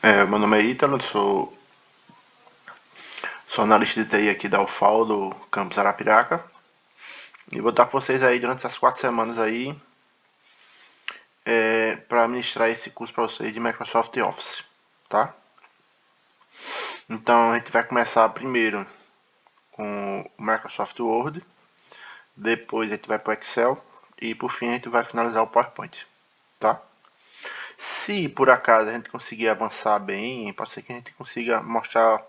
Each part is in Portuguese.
Meu nome é Ítalo, sou analista de TI aqui da UFAL, do campus Arapiraca. E vou estar com vocês aí durante essas 4 semanas aí para ministrar esse curso para vocês de Microsoft Office, tá? Então a gente vai começar primeiro com o Microsoft Word, depois a gente vai para o Excel e por fim a gente vai finalizar o PowerPoint, tá? Se por acaso a gente conseguir avançar bem, pode ser que a gente consiga mostrar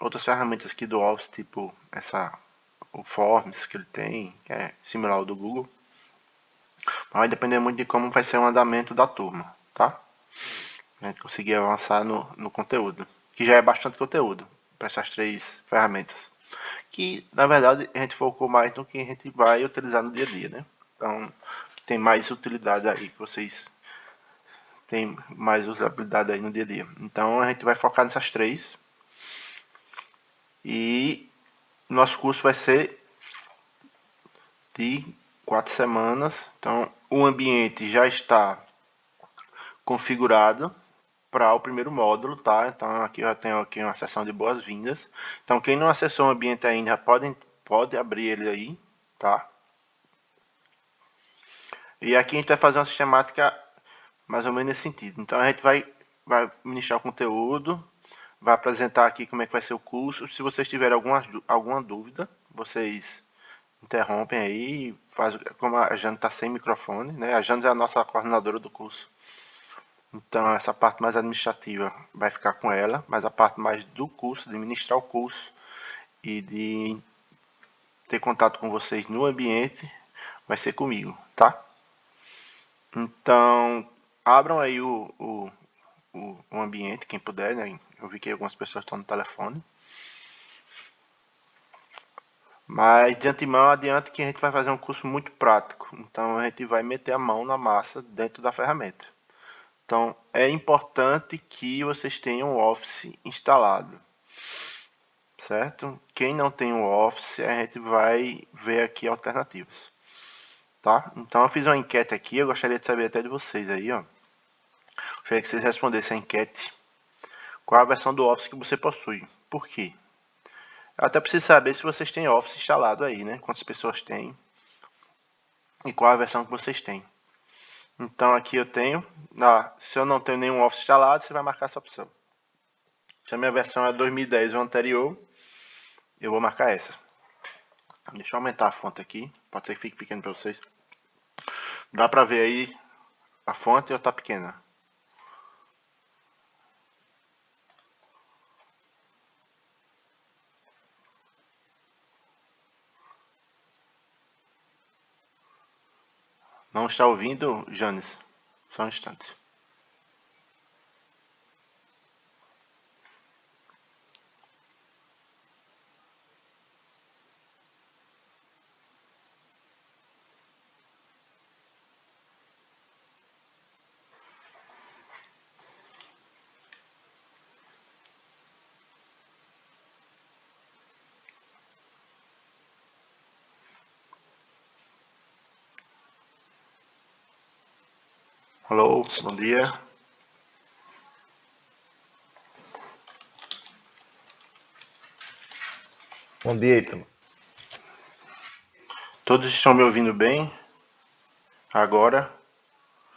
outras ferramentas aqui do Office, tipo o Forms que ele tem, que é similar ao do Google. Mas vai depender muito de como vai ser o andamento da turma, tá? A gente conseguir avançar no conteúdo, que já é bastante conteúdo para essas 3 ferramentas. Que, na verdade, a gente focou mais no que a gente vai utilizar no dia a dia, né? Então, tem mais utilidade aí, que vocês têm mais usabilidade aí no dia a dia. Então, a gente vai focar nessas 3. E nosso curso vai ser de 4 semanas. Então, o ambiente já está configurado para o primeiro módulo, tá? Então, aqui eu já tenho aqui uma seção de boas-vindas. Então, quem não acessou o ambiente ainda, pode abrir ele aí, tá? E aqui a gente vai fazer uma sistemática mais ou menos nesse sentido. Então, a gente vai ministrar o conteúdo, vai apresentar aqui como é que vai ser o curso. Se vocês tiverem alguma dúvida, vocês interrompem aí, como a Jane está sem microfone, né? A Jane é a nossa coordenadora do curso. Então, essa parte mais administrativa vai ficar com ela, mas a parte mais do curso, de ministrar o curso e de ter contato com vocês no ambiente, vai ser comigo, tá? Então, abram aí o ambiente, quem puder, né? Eu vi que algumas pessoas estão no telefone. Mas de antemão, adiante que a gente vai fazer um curso muito prático. Então, a gente vai meter a mão na massa dentro da ferramenta. Então, é importante que vocês tenham o Office instalado, certo? Quem não tem o Office, a gente vai ver aqui alternativas, tá? Então, eu fiz uma enquete aqui, eu gostaria de saber até de vocês aí, ó. Gostaria que vocês respondessem a enquete. Qual a versão do Office que você possui? Por quê? Eu até preciso saber se vocês têm Office instalado aí, né? Quantas pessoas têm e qual a versão que vocês têm. Então, aqui eu tenho. Se eu não tenho nenhum Office instalado, você vai marcar essa opção. Se a minha versão é 2010 ou anterior, eu vou marcar essa. Deixa eu aumentar a fonte aqui. Pode ser que fique pequeno para vocês. Dá para ver aí a fonte ou tá pequena? Não está ouvindo, Janes? Só um instante. Alô, bom dia. Bom dia, Ítalo. Todos estão me ouvindo bem? Agora?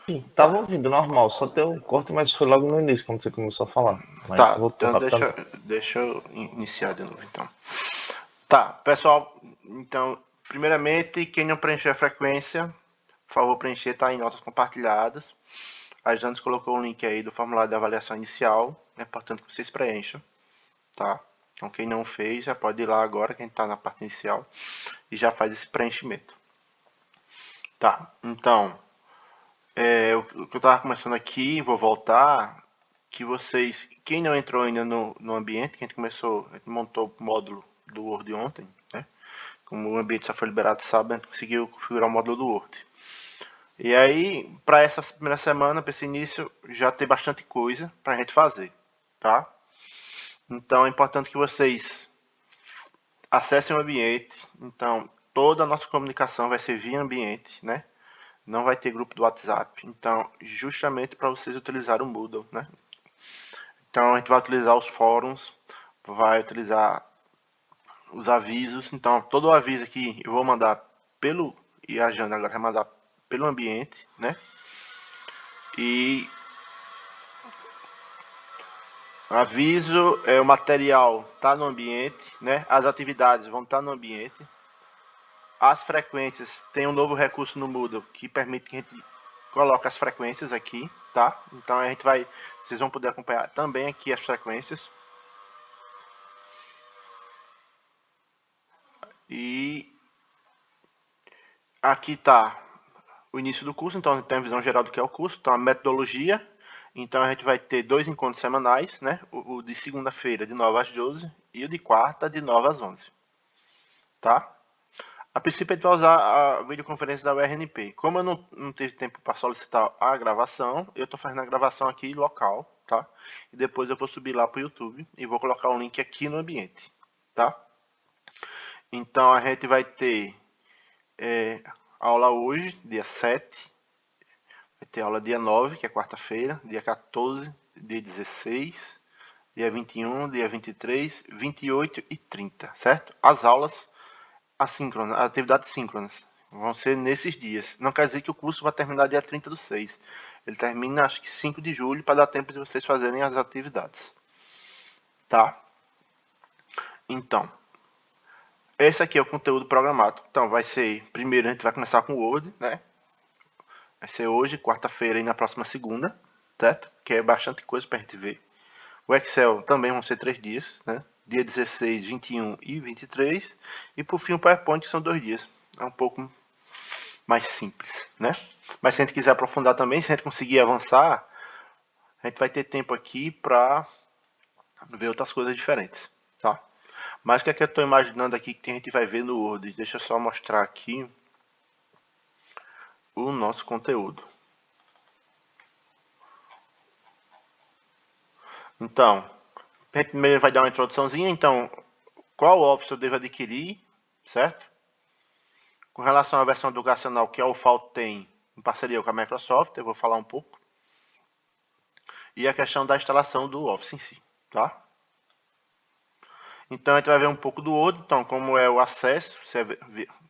Sim, tava ouvindo normal, só deu um corte, mas foi logo no início, quando você começou a falar. Mas Tá, voltou então rapidamente. deixa eu iniciar de novo, então. Tá, pessoal, então, primeiramente, quem não preencheu a frequência, por favor, preencher, tá em notas compartilhadas. A Janes colocou o link aí do formulário de avaliação inicial, é importante que vocês preencham, tá? Então, quem não fez, já pode ir lá agora, quem está na parte inicial, e já faz esse preenchimento. Tá, então, o que eu estava começando aqui, vou voltar, que vocês, quem não entrou ainda no ambiente, que a gente montou o módulo do Word ontem, né? Como o ambiente só foi liberado sábado, a gente conseguiu configurar o módulo do Word. E aí, para essa primeira semana, para esse início, já tem bastante coisa para a gente fazer, tá? Então, é importante que vocês acessem o ambiente. Então, toda a nossa comunicação vai ser via ambiente, né? Não vai ter grupo do WhatsApp. Então, justamente para vocês utilizar o Moodle, né? Então a gente vai utilizar os fóruns, vai utilizar os avisos. Então todo o aviso aqui eu vou mandar pelo, e a Jana agora vai mandar pelo ambiente, né? E aviso, o material está no ambiente, né? As atividades vão estar no ambiente. As frequências, tem um novo recurso no Moodle que permite que a gente coloque as frequências aqui, tá? Então a gente vai, vocês vão poder acompanhar também aqui as frequências. E aqui está o início do curso, então a gente tem a visão geral do que é o curso, então a metodologia. Então a gente vai ter 2 encontros semanais, né? O de segunda-feira de 9 às 12 e o de quarta de 9 às 11. Tá? A princípio a gente vai usar a videoconferência da URNP. Como eu não tive tempo para solicitar a gravação, eu estou fazendo a gravação aqui local, tá? E depois eu vou subir lá para o YouTube e vou colocar um link aqui no ambiente, tá? Então a gente vai ter aula hoje, dia 7. Vai ter aula dia 9, que é quarta-feira, dia 14, dia 16, dia 21, dia 23, 28 e 30, certo? As aulas assíncronas, as atividades síncronas, vão ser nesses dias. Não quer dizer que o curso vai terminar dia 30/6. Ele termina, acho que 5 de julho, para dar tempo de vocês fazerem as atividades. Tá? Então, esse aqui é o conteúdo programado. Então, vai ser, primeiro a gente vai começar com o Word, né? Vai ser hoje, quarta-feira e na próxima segunda, certo? Que é bastante coisa para a gente ver. O Excel também vão ser 3 dias, né? Dia 16, 21 e 23. E por fim o PowerPoint, que são 2 dias. É um pouco mais simples, né? Mas se a gente quiser aprofundar também, se a gente conseguir avançar, a gente vai ter tempo aqui para ver outras coisas diferentes, tá? Mas o que é que eu estou imaginando aqui que a gente vai ver no Word? Deixa eu só mostrar aqui o nosso conteúdo. Então, a gente primeiro vai dar uma introduçãozinha. Então, qual Office eu devo adquirir, certo? Com relação à versão educacional que a UFAL tem em parceria com a Microsoft, eu vou falar um pouco. E a questão da instalação do Office em si, tá? Então a gente vai ver um pouco do Word, então como é o acesso, se é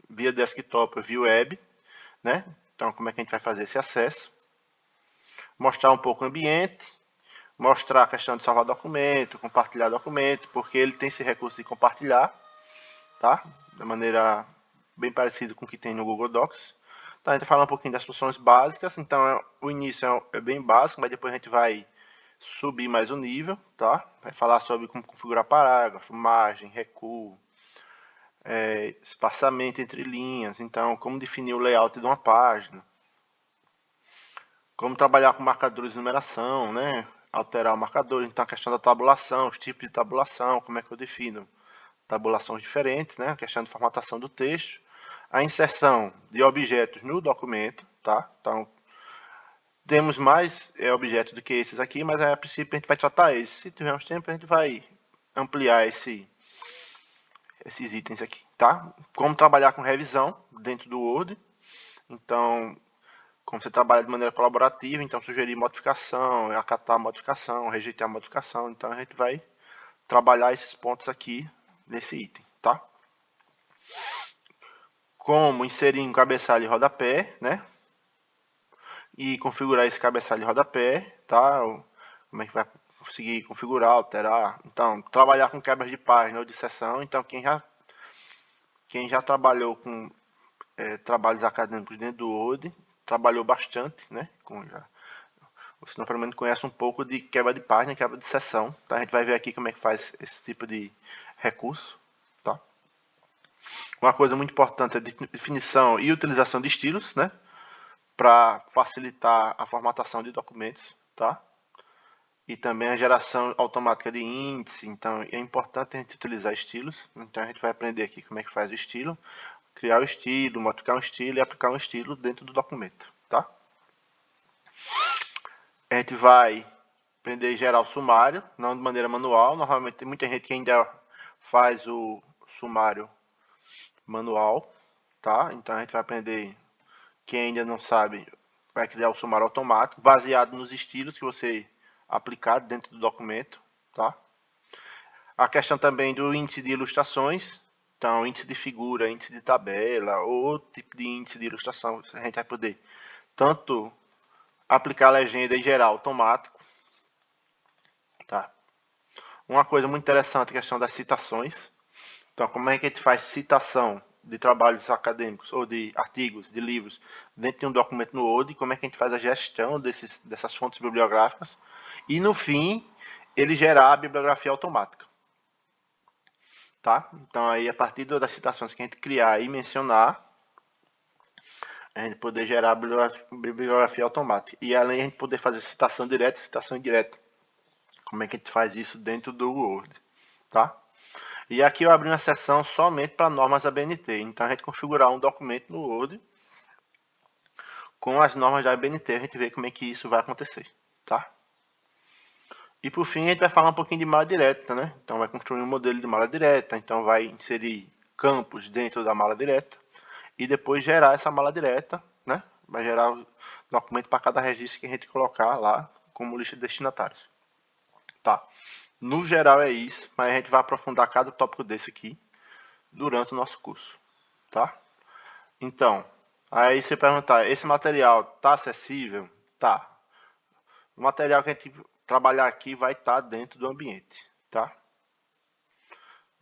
via desktop ou via web, né? Então como é que a gente vai fazer esse acesso. Mostrar um pouco o ambiente, mostrar a questão de salvar documento, compartilhar documento, porque ele tem esse recurso de compartilhar, tá? Da maneira bem parecida com o que tem no Google Docs. Então a gente vai falar um pouquinho das funções básicas, então o início é bem básico, mas depois a gente vai subir mais o nível, tá? Vai falar sobre como configurar parágrafo, margem, recuo, espaçamento entre linhas, então como definir o layout de uma página, como trabalhar com marcadores de numeração, né? Alterar o marcador, então a questão da tabulação, os tipos de tabulação, como é que eu defino tabulações diferentes, né? A questão de formatação do texto, a inserção de objetos no documento, tá? Então temos mais objetos do que esses aqui, mas a princípio a gente vai tratar esses. Se tivermos tempo, a gente vai ampliar esses itens aqui, tá? Como trabalhar com revisão dentro do Word. Então, como você trabalha de maneira colaborativa, então sugerir modificação, acatar a modificação, rejeitar a modificação. Então, a gente vai trabalhar esses pontos aqui nesse item, tá? Como inserir um cabeçalho e rodapé, né? E configurar esse cabeçalho e rodapé, tá? Como é que vai conseguir configurar, alterar. Então, trabalhar com quebras de página ou de seção. Então, quem já trabalhou com trabalhos acadêmicos dentro do Word, trabalhou bastante, né? Você não pelo menos conhece um pouco de quebra de página, quebra de seção. Tá? A gente vai ver aqui como é que faz esse tipo de recurso. Tá? Uma coisa muito importante é a definição e utilização de estilos, né? Para facilitar a formatação de documentos, tá? E também a geração automática de índice. Então é importante a gente utilizar estilos. Então a gente vai aprender aqui como é que faz o estilo, criar o estilo, modificar um estilo e aplicar um estilo dentro do documento, tá? A gente vai aprender a gerar o sumário, não de maneira manual. Normalmente tem muita gente que ainda faz o sumário manual, tá? Então a gente vai aprender, quem ainda não sabe, vai criar o sumário automático, baseado nos estilos que você aplicado dentro do documento, tá? A questão também do índice de ilustrações, então índice de figura, índice de tabela, ou outro tipo de índice de ilustração, a gente vai poder tanto aplicar a legenda em geral automático, tá? Uma coisa muito interessante é a questão das citações. Então, como é que a gente faz citação de trabalhos acadêmicos ou de artigos, de livros, dentro de um documento no Word, como é que a gente faz a gestão dessas fontes bibliográficas, e no fim, ele gerar a bibliografia automática. Tá? Então, aí, a partir das citações que a gente criar e mencionar, a gente poder gerar a bibliografia automática. E além de a gente poder fazer citação direta e citação indireta. Como é que a gente faz isso dentro do Word, tá? E aqui eu abri uma seção somente para normas da ABNT. Então a gente configurar um documento no Word com as normas da ABNT, a gente vê como é que isso vai acontecer, tá? E por fim a gente vai falar um pouquinho de mala direta, né? Então vai construir um modelo de mala direta, então vai inserir campos dentro da mala direta e depois gerar essa mala direta, né? Vai gerar o documento para cada registro que a gente colocar lá como lista de destinatários. Tá? No geral é isso, mas a gente vai aprofundar cada tópico desse aqui durante o nosso curso, tá? Então, aí você perguntar, esse material tá acessível? Tá. O material que a gente trabalhar aqui vai estar dentro do ambiente, tá?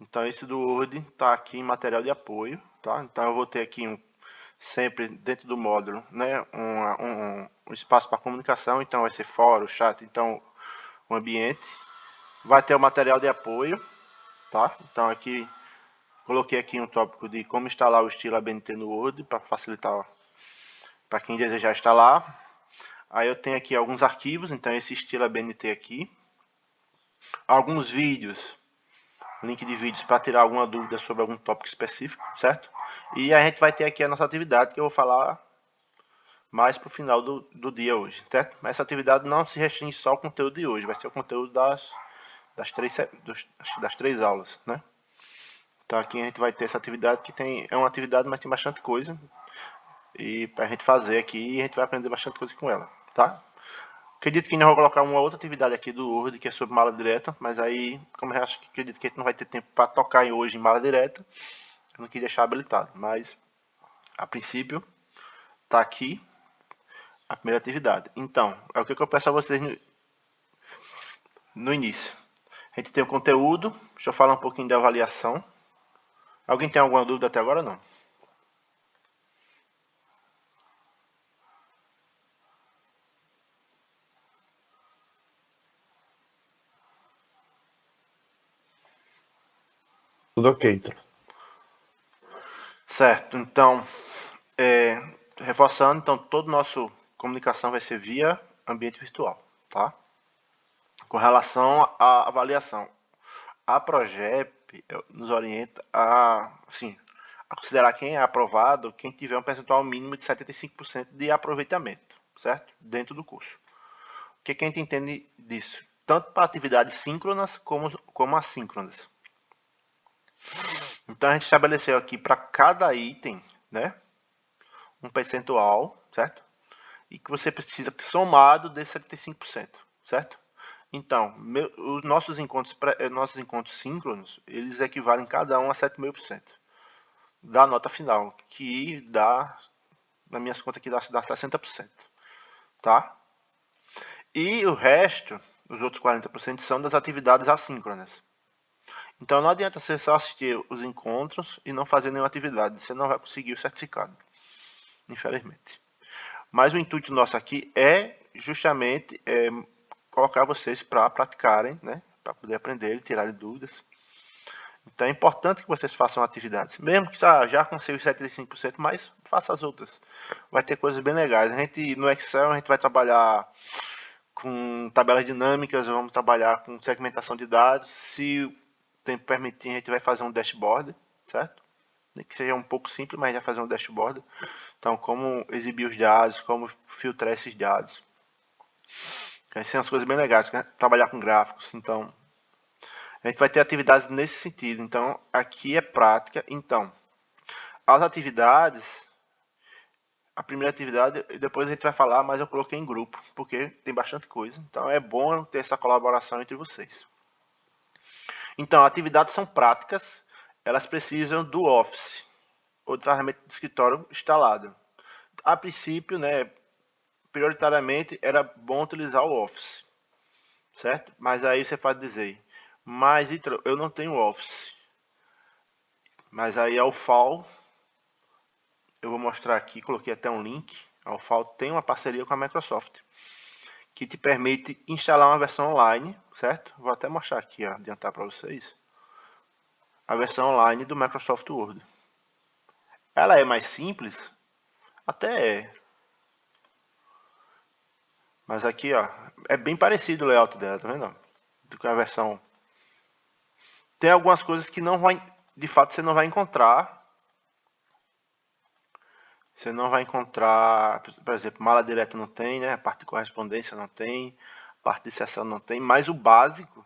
Então esse do Word está aqui em material de apoio, tá? Então eu vou ter aqui sempre dentro do módulo, né, um espaço para comunicação, então vai ser fórum, chat, então o ambiente. Vai ter o material de apoio, tá? Então aqui coloquei aqui um tópico de como instalar o estilo ABNT no Word para facilitar para quem desejar instalar. Aí eu tenho aqui alguns arquivos, então esse estilo ABNT aqui. Alguns vídeos, link de vídeos para tirar alguma dúvida sobre algum tópico específico, certo? E a gente vai ter aqui a nossa atividade que eu vou falar mais para o final do dia hoje, certo? Mas essa atividade não se restringe só ao conteúdo de hoje, vai ser o conteúdo das três aulas, né? Então aqui a gente vai ter essa atividade que é uma atividade, mas tem bastante coisa e para a gente fazer aqui e a gente vai aprender bastante coisa com ela, tá? Acredito que ainda vou colocar uma outra atividade aqui do Word que é sobre mala direta, mas aí, como eu acredito que a gente não vai ter tempo para tocar hoje em mala direta, eu não quis deixar habilitado, mas a princípio tá aqui a primeira atividade. Então, é o que eu peço a vocês no início. A gente tem o conteúdo, deixa eu falar um pouquinho de avaliação. Alguém tem alguma dúvida até agora? Não. Tudo ok, então. Certo, então, reforçando, então, toda nossa comunicação vai ser via ambiente virtual, tá? Com relação à avaliação, a Progep nos orienta assim, a considerar quem é aprovado, quem tiver um percentual mínimo de 75% de aproveitamento, certo? Dentro do curso. O que a gente entende disso? Tanto para atividades síncronas como assíncronas. Então a gente estabeleceu aqui para cada item, né, um percentual, certo? E que você precisa somado de 75%, certo? Então, os nossos encontros síncronos, eles equivalem cada um a 7,5% da nota final, que dá, nas minhas contas aqui, dá 60%, tá? E o resto, os outros 40%, são das atividades assíncronas. Então não adianta você só assistir os encontros e não fazer nenhuma atividade, você não vai conseguir o certificado, infelizmente. Mas o intuito nosso aqui é justamente colocar vocês para praticarem, né, para poder aprender e tirarem dúvidas. Então é importante que vocês façam atividades, mesmo que já consiga os 75%, mas faça as outras. Vai ter coisas bem legais. A gente no Excel a gente vai trabalhar com tabelas dinâmicas, vamos trabalhar com segmentação de dados. Se o tempo permitir, a gente vai fazer um dashboard, certo? Que seja um pouco simples, mas já fazer um dashboard. Então, como exibir os dados, como filtrar esses dados. Essas são as coisas bem legais, né? Trabalhar com gráficos. Então, a gente vai ter atividades nesse sentido. Então, aqui é prática. Então, as atividades, a primeira atividade, e depois a gente vai falar, mas eu coloquei em grupo, porque tem bastante coisa. Então é bom ter essa colaboração entre vocês. Então, atividades são práticas, elas precisam do Office, ou ferramenta de escritório instalada. A princípio, né, prioritariamente era bom utilizar o Office, certo? Mas aí você pode dizer, mas eu não tenho Office. Mas aí a UFAL, eu vou mostrar aqui, coloquei até um link. A UFAL tem uma parceria com a Microsoft, que te permite instalar uma versão online, certo? Vou até mostrar aqui, ó, adiantar para vocês. A versão online do Microsoft Word. Ela é mais simples? Até é. Mas aqui, ó, é bem parecido o layout dela, tá vendo? Do que a versão. Tem algumas coisas que não vai, de fato, você não vai encontrar. Você não vai encontrar, por exemplo, mala direta não tem, né? A parte de correspondência não tem, a parte de sessão não tem, mas o básico,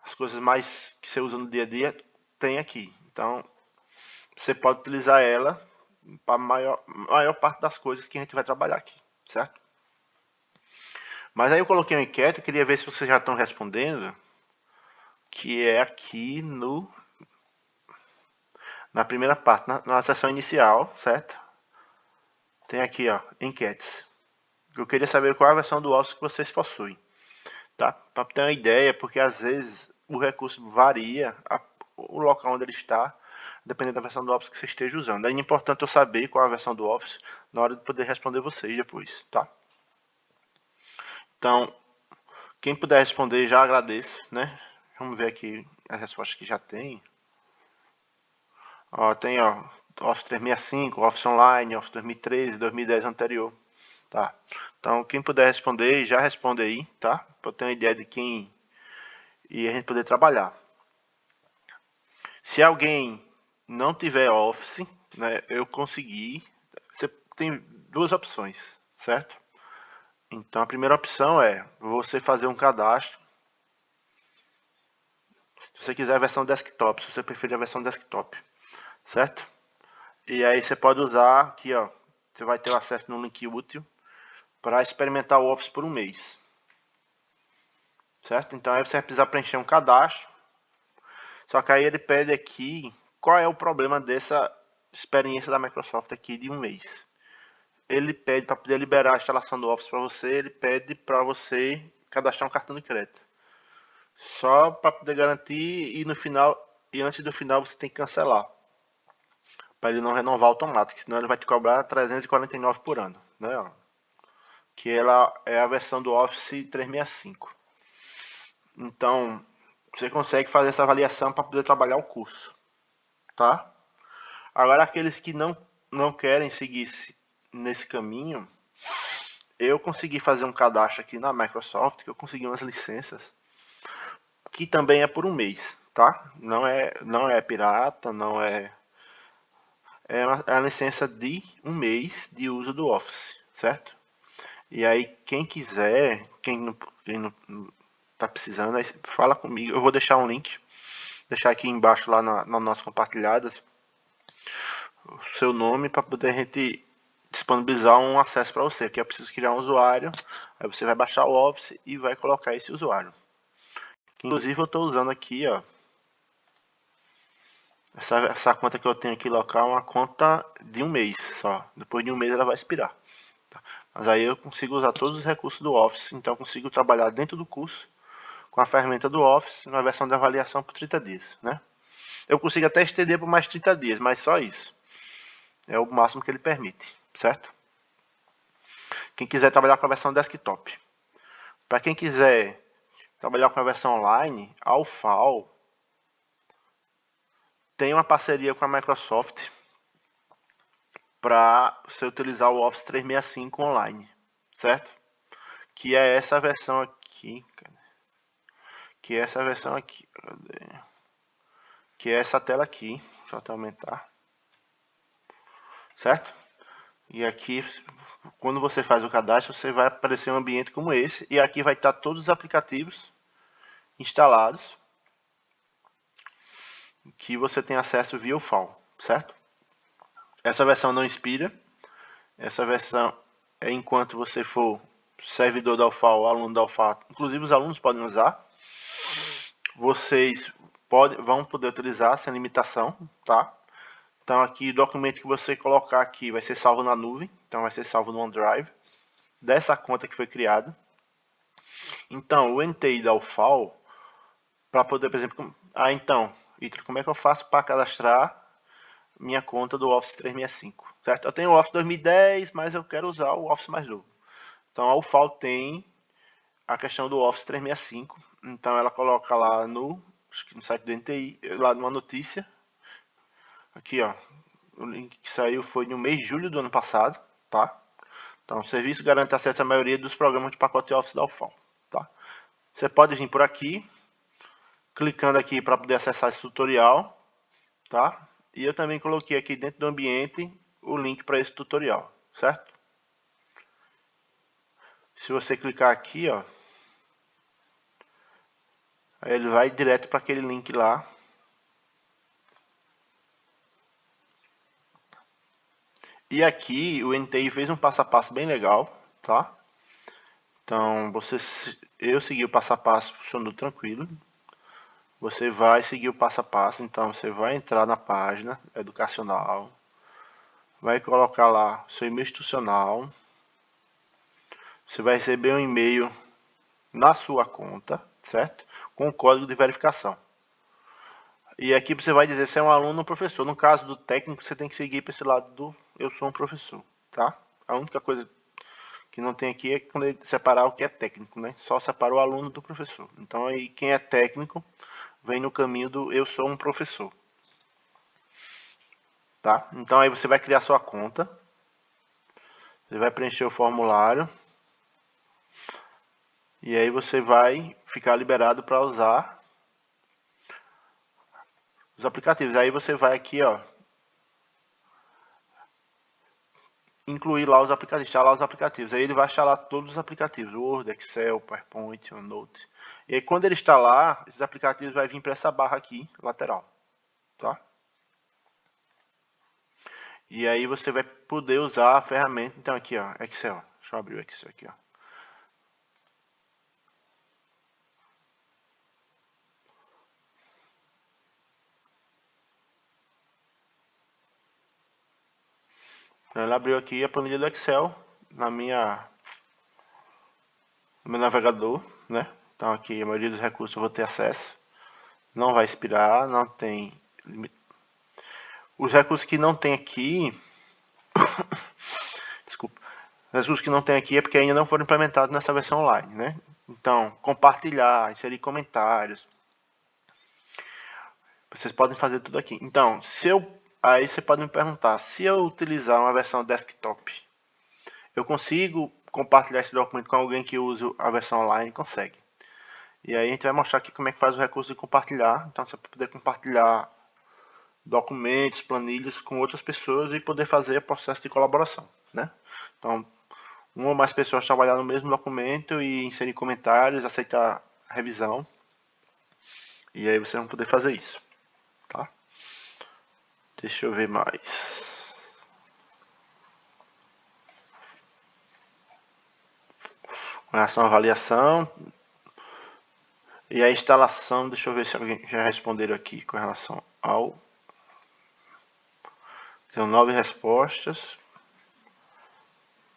as coisas mais que você usa no dia a dia, tem aqui. Então, você pode utilizar ela para a maior parte das coisas que a gente vai trabalhar aqui, certo? Mas aí eu coloquei uma enquete, eu queria ver se vocês já estão respondendo, que é aqui na primeira parte, na seção inicial, certo? Tem aqui, ó, enquetes. Eu queria saber qual é a versão do Office que vocês possuem, tá? Para ter uma ideia, porque às vezes o recurso varia, o local onde ele está, dependendo da versão do Office que você esteja usando. É importante eu saber qual é a versão do Office na hora de poder responder vocês depois, tá? Então, quem puder responder, já agradeço, né? Vamos ver aqui as respostas que já tem. Ó, tem, ó, Office 365, Office Online, Office 2013, 2010 anterior, tá? Então, quem puder responder, já responde aí, tá? Para eu ter uma ideia de quem e a gente poder trabalhar. Se alguém não tiver Office, né, eu consegui. Você tem duas opções, certo? Então, a primeira opção é você fazer um cadastro. Se você quiser a versão desktop, se você preferir a versão desktop, certo? E aí você pode usar aqui, ó. Você vai ter o acesso no link útil para experimentar o Office por um mês, certo? Então aí você vai precisar preencher um cadastro. Só que aí ele pede aqui qual é o problema dessa experiência da Microsoft aqui de um mês. Ele pede para poder liberar a instalação do Office para você, ele pede para você cadastrar um cartão de crédito. Só para poder garantir e no final e antes do final você tem que cancelar. Para ele não renovar automático, senão ele vai te cobrar 349 por ano, né? Que ela é a versão do Office 365. Então, você consegue fazer essa avaliação para poder trabalhar o curso, tá? Agora, aqueles que não querem seguir nesse caminho, eu consegui fazer um cadastro aqui na Microsoft, que eu consegui umas licenças, que também é por um mês, tá? Não é pirata, não é... É a licença de um mês de uso do Office, certo? E aí, quem quiser, quem não tá precisando, aí fala comigo. Eu vou deixar um link, deixar aqui embaixo lá na nossas compartilhadas, o seu nome para poder a gente disponibilizar um acesso para você. Aqui eu preciso criar um usuário, aí você vai baixar o Office e vai colocar esse usuário. Inclusive eu estou usando aqui, ó, essa conta que eu tenho aqui local é uma conta de um mês só. Depois de um mês ela vai expirar. Tá? Mas aí eu consigo usar todos os recursos do Office, então eu consigo trabalhar dentro do curso com a ferramenta do Office na versão de avaliação por 30 dias, né? Eu consigo até estender por mais 30 dias, mas só isso. É o máximo que ele permite, certo? Quem quiser trabalhar com a versão desktop. Para quem quiser trabalhar com a versão online, a UFAL tem uma parceria com a Microsoft para você utilizar o Office 365 online, certo? Que é essa versão aqui, que é essa versão aqui, que é essa tela aqui, deixa eu até aumentar, certo? E aqui, quando você faz o cadastro, você vai aparecer um ambiente como esse, e aqui vai estar todos os aplicativos instalados que você tem acesso via o FAL, certo? Essa versão não expira, Essa versão é enquanto você for servidor da UFAL, aluno da UFAL, inclusive os alunos podem usar. Vocês vão poder utilizar sem limitação, tá? Então aqui o documento que você colocar aqui vai ser salvo na nuvem, então vai ser salvo no OneDrive, dessa conta que foi criada. Então o NTI da UFAL, para poder, por exemplo, então, Ítalo, como é que eu faço para cadastrar minha conta do Office 365, certo? Eu tenho o Office 2010, mas eu quero usar o Office mais novo. Então a UFAL tem a questão do Office 365, então ela coloca lá no site do NTI, lá numa notícia, aqui ó, o link que saiu foi no mês de julho do ano passado, tá? Então o serviço garante acesso à maioria dos programas de pacote Office da UFAL, tá? Você pode vir por aqui, clicando aqui para poder acessar esse tutorial, tá? E eu também coloquei aqui dentro do ambiente o link para esse tutorial, certo? Se você clicar aqui, ó, aí ele vai direto para aquele link lá. E aqui o NTI fez um passo a passo bem legal, tá? Então, eu segui o passo a passo, funcionou tranquilo. Você vai seguir o passo a passo, então você vai entrar na página educacional, vai colocar lá seu e-mail institucional, você vai receber um e-mail na sua conta, certo? Com o código de verificação. E aqui você vai dizer se é um aluno ou professor. No caso do técnico, você tem que seguir para esse lado do eu sou um professor, tá? A única coisa que não tem aqui é quando ele separar o que é técnico, né? Só separa o aluno do professor. Então aí quem é técnico vem no caminho do eu sou um professor. Tá? Então aí você vai criar sua conta. Você vai preencher o formulário. E aí você vai ficar liberado para usar os aplicativos. Aí você vai aqui, ó, incluir lá os aplicativos, instalar os aplicativos. Aí ele vai instalar todos os aplicativos, Word, Excel, PowerPoint, OneNote. E aí quando ele instalar, esses aplicativos vai vir para essa barra aqui, lateral, tá? E aí você vai poder usar a ferramenta, então aqui, ó, Excel. Deixa eu abrir o Excel aqui, ó. Então ele abriu aqui a planilha do Excel no meu navegador, né? Então aqui a maioria dos recursos eu vou ter acesso. Não vai expirar, não tem. Os recursos que não tem aqui. Desculpa. Os recursos que não tem aqui é porque ainda não foram implementados nessa versão online, né? Então, compartilhar, inserir comentários. Vocês podem fazer tudo aqui. Então, aí você pode me perguntar, se eu utilizar uma versão desktop, eu consigo compartilhar esse documento com alguém que use a versão online? Consegue. E aí a gente vai mostrar aqui como é que faz o recurso de compartilhar. Então você vai poder compartilhar documentos, planilhas com outras pessoas e poder fazer o processo de colaboração, né? Então, uma ou mais pessoas trabalhar no mesmo documento e inserir comentários, aceitar revisão. E aí vocês vão poder fazer isso, tá? Deixa eu ver mais. Com relação à avaliação. E a instalação, deixa eu ver se alguém já responderam aqui com relação ao... Tem 9 respostas.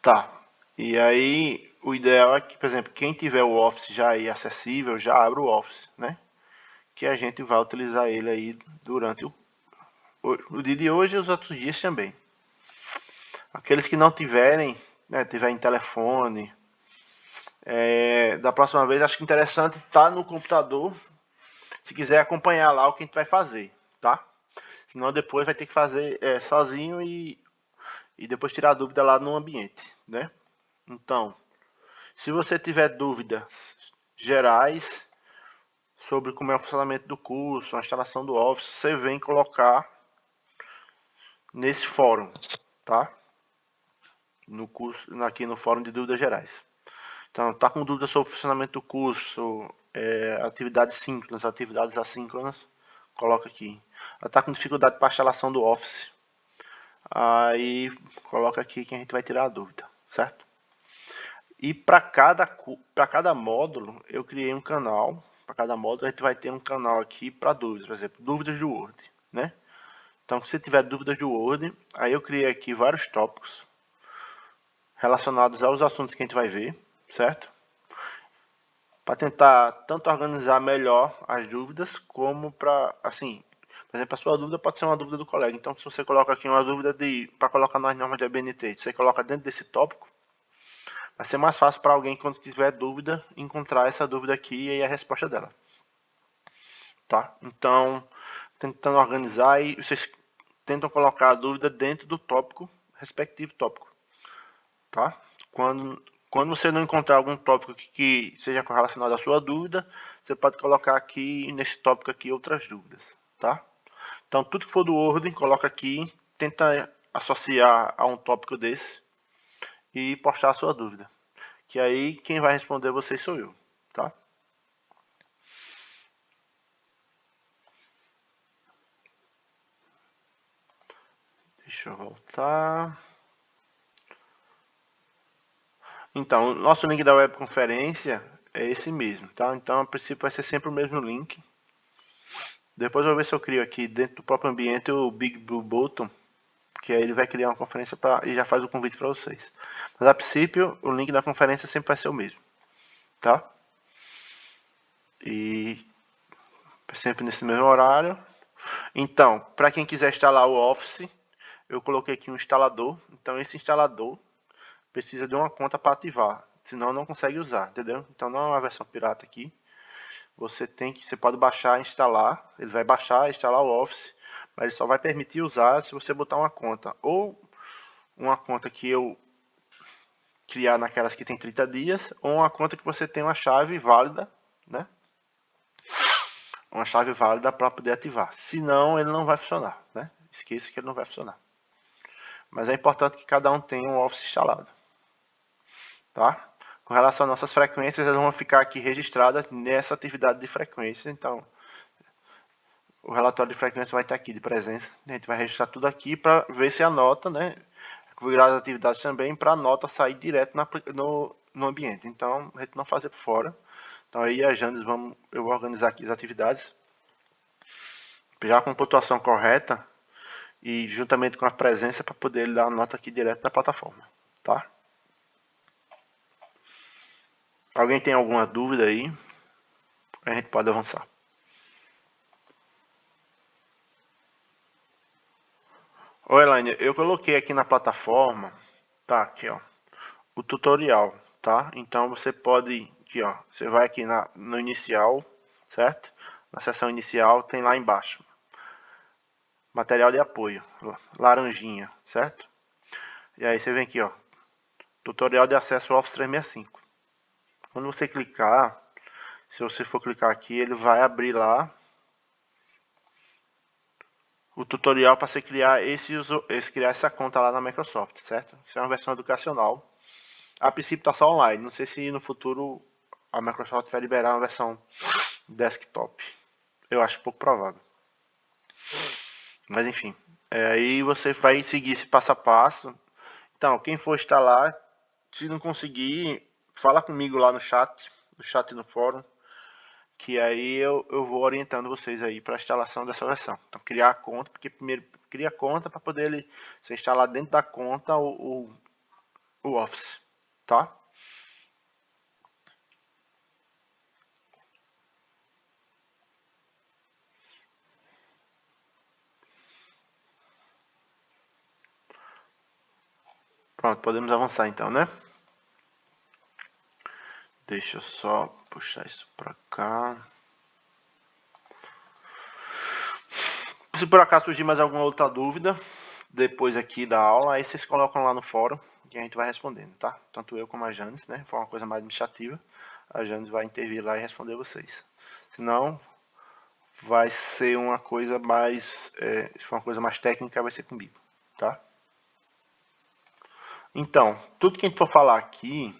Tá. E aí, o ideal é que, por exemplo, quem tiver o Office já aí acessível, já abre o Office, né? Que a gente vai utilizar ele aí durante o dia de hoje e os outros dias também. Aqueles que não tiverem, né, tiverem telefone, da próxima vez acho que interessante estar no computador, se quiser acompanhar lá o que a gente vai fazer, tá? Senão depois vai ter que fazer sozinho e depois tirar a dúvida lá no ambiente, né? Então, se você tiver dúvidas gerais sobre como é o funcionamento do curso, a instalação do Office, você vem colocar nesse fórum, tá? No curso, aqui no fórum de dúvidas gerais. Então, tá com dúvida sobre o funcionamento do curso, atividades síncronas, atividades assíncronas, coloca aqui. Tá com dificuldade para a instalação do Office. Aí coloca aqui que a gente vai tirar a dúvida, certo? E para cada módulo eu criei um canal. Para cada módulo a gente vai ter um canal aqui para dúvidas, por exemplo, dúvidas do Word, né? Então, se você tiver dúvidas do Word, aí eu criei aqui vários tópicos relacionados aos assuntos que a gente vai ver, certo? Para tentar tanto organizar melhor as dúvidas, como para, assim, por exemplo, a sua dúvida pode ser uma dúvida do colega. Então, se você coloca aqui uma dúvida para colocar nas normas de ABNT, você coloca dentro desse tópico, vai ser mais fácil para alguém, quando tiver dúvida, encontrar essa dúvida aqui e aí a resposta dela. Tá? Então, tentando organizar e vocês tentam colocar a dúvida dentro do tópico, respectivo tópico. Tá? Quando você não encontrar algum tópico que seja relacionado à sua dúvida, você pode colocar aqui, nesse tópico aqui, outras dúvidas. Tá? Então, tudo que for do Word, coloca aqui, tenta associar a um tópico desse e postar a sua dúvida. Que aí, quem vai responder vocês sou eu. Tá? Deixa eu voltar. Então, o nosso link da webconferência é esse mesmo, tá? Então, a princípio vai ser sempre o mesmo link. Depois eu vou ver se eu crio aqui dentro do próprio ambiente o Big Blue Button, que aí ele vai criar uma conferência e já faz o convite para vocês. Mas a princípio, o link da conferência sempre vai ser o mesmo, tá? E sempre nesse mesmo horário. Então, para quem quiser instalar o Office, eu coloquei aqui um instalador. Então, esse instalador precisa de uma conta para ativar, senão não consegue usar, entendeu? Então, não é uma versão pirata aqui. Você pode baixar e instalar. Ele vai baixar e instalar o Office, mas ele só vai permitir usar se você botar uma conta. Ou uma conta que eu criar naquelas que tem 30 dias, ou uma conta que você tem uma chave válida, né? Uma chave válida para poder ativar. Senão ele não vai funcionar, né? Esqueça que ele não vai funcionar. Mas é importante que cada um tenha um Office instalado. Tá? Com relação às nossas frequências, elas vão ficar aqui registradas nessa atividade de frequência. Então, o relatório de frequência vai estar aqui de presença. A gente vai registrar tudo aqui para ver se a nota, né? Configurar as atividades também para a nota sair direto no ambiente. Então, a gente não fazer por fora. Então, aí a Jandes, eu vou organizar aqui as atividades já com pontuação correta e juntamente com a presença para poder ele dar a nota aqui direto na plataforma. Tá? Alguém tem alguma dúvida aí? A gente pode avançar. Oi, Elaine, eu coloquei aqui na plataforma, tá, aqui ó, o tutorial, tá? Então você pode, aqui ó, você vai aqui no inicial, certo? Na seção inicial tem lá embaixo, material de apoio, laranjinha, certo? E aí você vem aqui ó, tutorial de acesso ao Office 365. Quando você clicar, se você for clicar aqui, ele vai abrir lá o tutorial para você criar criar essa conta lá na Microsoft, certo? Isso é uma versão educacional. A princípio está só online. Não sei se no futuro a Microsoft vai liberar uma versão desktop. Eu acho pouco provável. Mas enfim. Aí você vai seguir esse passo a passo. Então, quem for instalar, se não conseguir, fala comigo lá no chat e no fórum, que aí eu vou orientando vocês aí para a instalação dessa versão. Então, criar a conta, porque primeiro cria a conta para poder você instalar dentro da conta o Office, tá? Pronto, podemos avançar então, né? Deixa eu só puxar isso para cá. Se por acaso surgir mais alguma outra dúvida, depois aqui da aula, aí vocês colocam lá no fórum que a gente vai respondendo, tá? Tanto eu como a Janes, né? For uma coisa mais administrativa, a Janes vai intervir lá e responder vocês. Se não, vai ser uma coisa mais, se for uma coisa mais técnica, vai ser comigo, tá? Então, tudo que a gente for falar aqui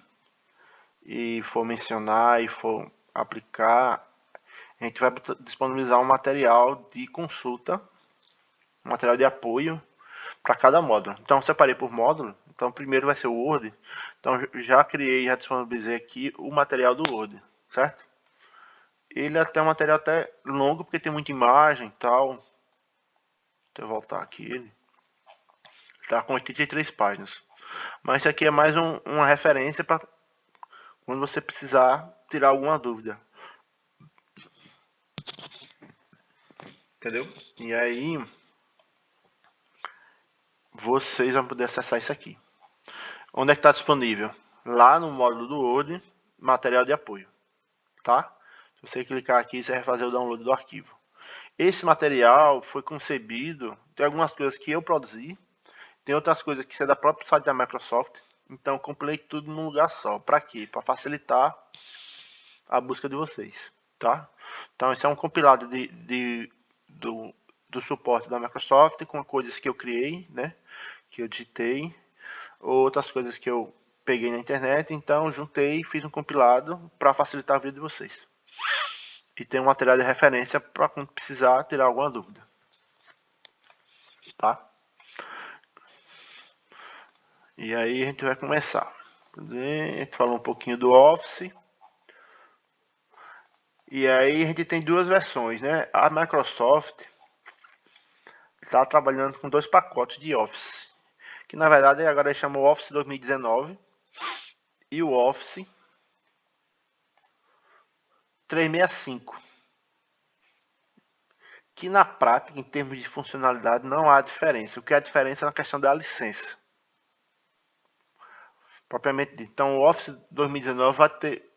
e for mencionar e for aplicar, a gente vai disponibilizar um material de consulta, um material de apoio, para cada módulo. Então, separei por módulo. Então, primeiro vai ser o Word. Então, já criei, já disponibilizei aqui o material do Word, certo? Ele é até um material até longo, porque tem muita imagem e tal. Deixa eu voltar aqui ele. Está com 83 páginas. Mas isso aqui é mais uma referência para quando você precisar tirar alguma dúvida. Entendeu? E aí, vocês vão poder acessar isso aqui. Onde é que está disponível? Lá no módulo do Word, material de apoio. Tá? Se você clicar aqui, você vai fazer o download do arquivo. Esse material foi concebido, tem algumas coisas que eu produzi, tem outras coisas que são da própria site da Microsoft, então eu compilei tudo num lugar só. Para quê? Para facilitar a busca de vocês, tá? Então esse é um compilado do suporte da Microsoft com coisas que eu criei, né? Que eu digitei, outras coisas que eu peguei na internet, então juntei e fiz um compilado para facilitar a vida de vocês. E tem um material de referência para quando precisar tirar alguma dúvida. Tá? E aí a gente vai começar. A gente falou um pouquinho do Office. E aí a gente tem duas versões, né? A Microsoft está trabalhando com dois pacotes de Office. Que na verdade agora chamou Office 2019 e o Office 365. Que na prática, em termos de funcionalidade, não há diferença. O que há diferença é na questão da licença. Propriamente dito. Então, o Office 2019 vai ter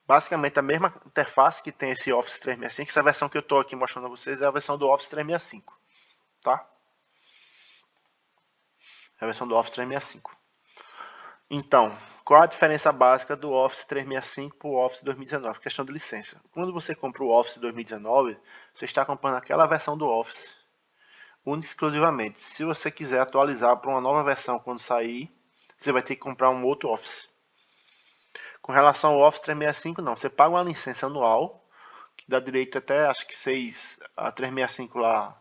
basicamente a mesma interface que tem esse Office 365. Essa versão que eu estou aqui mostrando a vocês é a versão do Office 365. Tá? É a versão do Office 365. Então, qual a diferença básica do Office 365 para o Office 2019? Questão de licença. Quando você compra o Office 2019, você está comprando aquela versão do Office, única e exclusivamente. Se você quiser atualizar para uma nova versão quando sair, você vai ter que comprar um outro Office. Com relação ao Office 365, não. Você paga uma licença anual, que dá direito até, acho que 6, a 365 lá,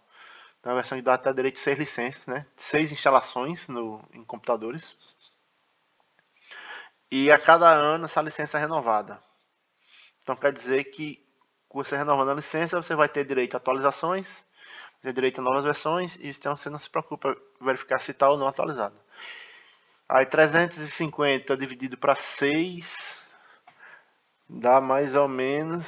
na versão que dá até direito a 6 licenças, né? 6 instalações em computadores. E a cada ano essa licença é renovada. Então quer dizer que você renovando a licença, você vai ter direito a atualizações, vai ter direito a novas versões, e então você não se preocupa em verificar se está ou não atualizado. Aí 350 dividido para 6 dá mais ou menos...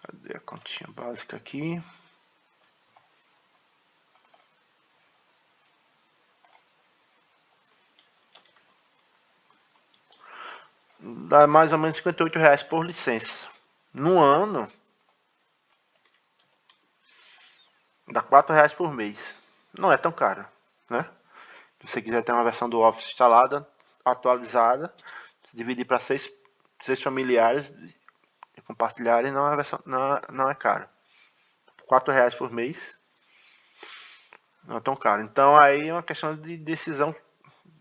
Cadê a continha básica aqui? Dá mais ou menos R$58 por licença. No ano, dá R$4 por mês. Não é tão caro, né? Se você quiser ter uma versão do Office instalada, atualizada, se dividir para seis familiares e compartilharem, não é caro. R$4 por mês, não é tão caro. Então aí é uma questão de decisão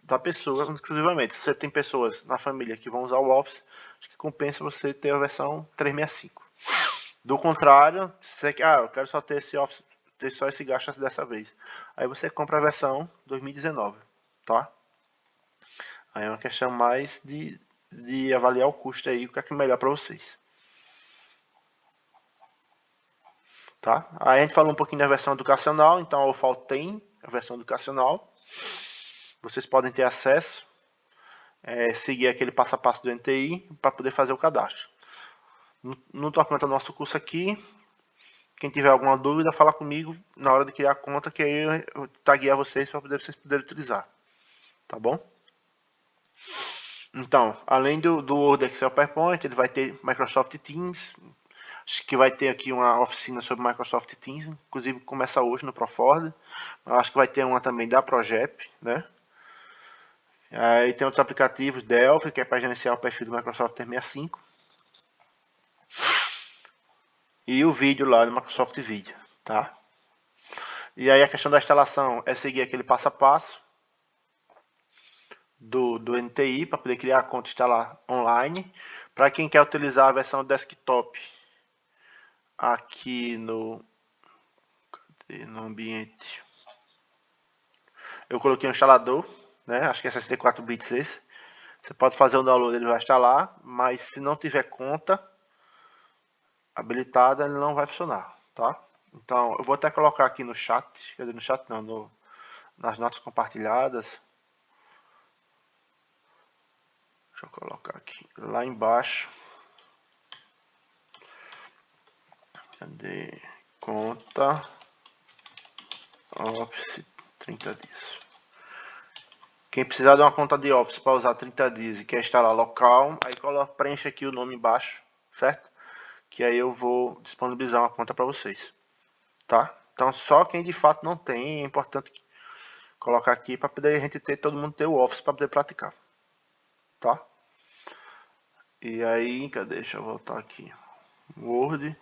da pessoa exclusivamente. Se você tem pessoas na família que vão usar o Office, acho que compensa você ter a versão 365. Do contrário, se você quer, eu quero só ter esse Office, ter só esse gasto dessa vez. Aí você compra a versão 2019, tá? Aí é uma questão mais de avaliar o custo aí, o que é melhor para vocês. Tá? Aí a gente falou um pouquinho da versão educacional, então a UFAL tem a versão educacional. Vocês podem ter acesso, seguir aquele passo a passo do NTI para poder fazer o cadastro. No documento do nosso curso aqui, quem tiver alguma dúvida, fala comigo na hora de criar a conta, que aí eu taguear vocês para vocês poderem utilizar. Tá bom? Então, além do Word, Excel, PowerPoint, ele vai ter Microsoft Teams. Acho que vai ter aqui uma oficina sobre Microsoft Teams, inclusive começa hoje no Proford. Acho que vai ter uma também da Progep, né? Aí tem outros aplicativos, Delphi, que é para gerenciar o perfil do Microsoft 365. E o vídeo lá do Microsoft Video, tá? E aí a questão da instalação é seguir aquele passo a passo do NTI para poder criar a conta e instalar online. Para quem quer utilizar a versão desktop aqui no no ambiente. Eu coloquei um instalador, né? Acho que é 64 bits esse. Você pode fazer o download, ele vai instalar, mas se não tiver conta habilitada, ele não vai funcionar, tá? Então, eu vou até colocar aqui no chat, quer dizer, no chat não, nas notas compartilhadas. Deixa eu colocar aqui, lá embaixo. Cadê? Conta Office 30 dias. Quem precisar de uma conta de Office para usar 30 dias e quer instalar local, aí preenche aqui o nome embaixo, certo? Que aí eu vou disponibilizar uma conta para vocês, tá? Então só quem de fato não tem, é importante colocar aqui para poder a gente ter, todo mundo ter o Office para poder praticar, tá? E aí, cadê? Deixa eu voltar aqui. Word,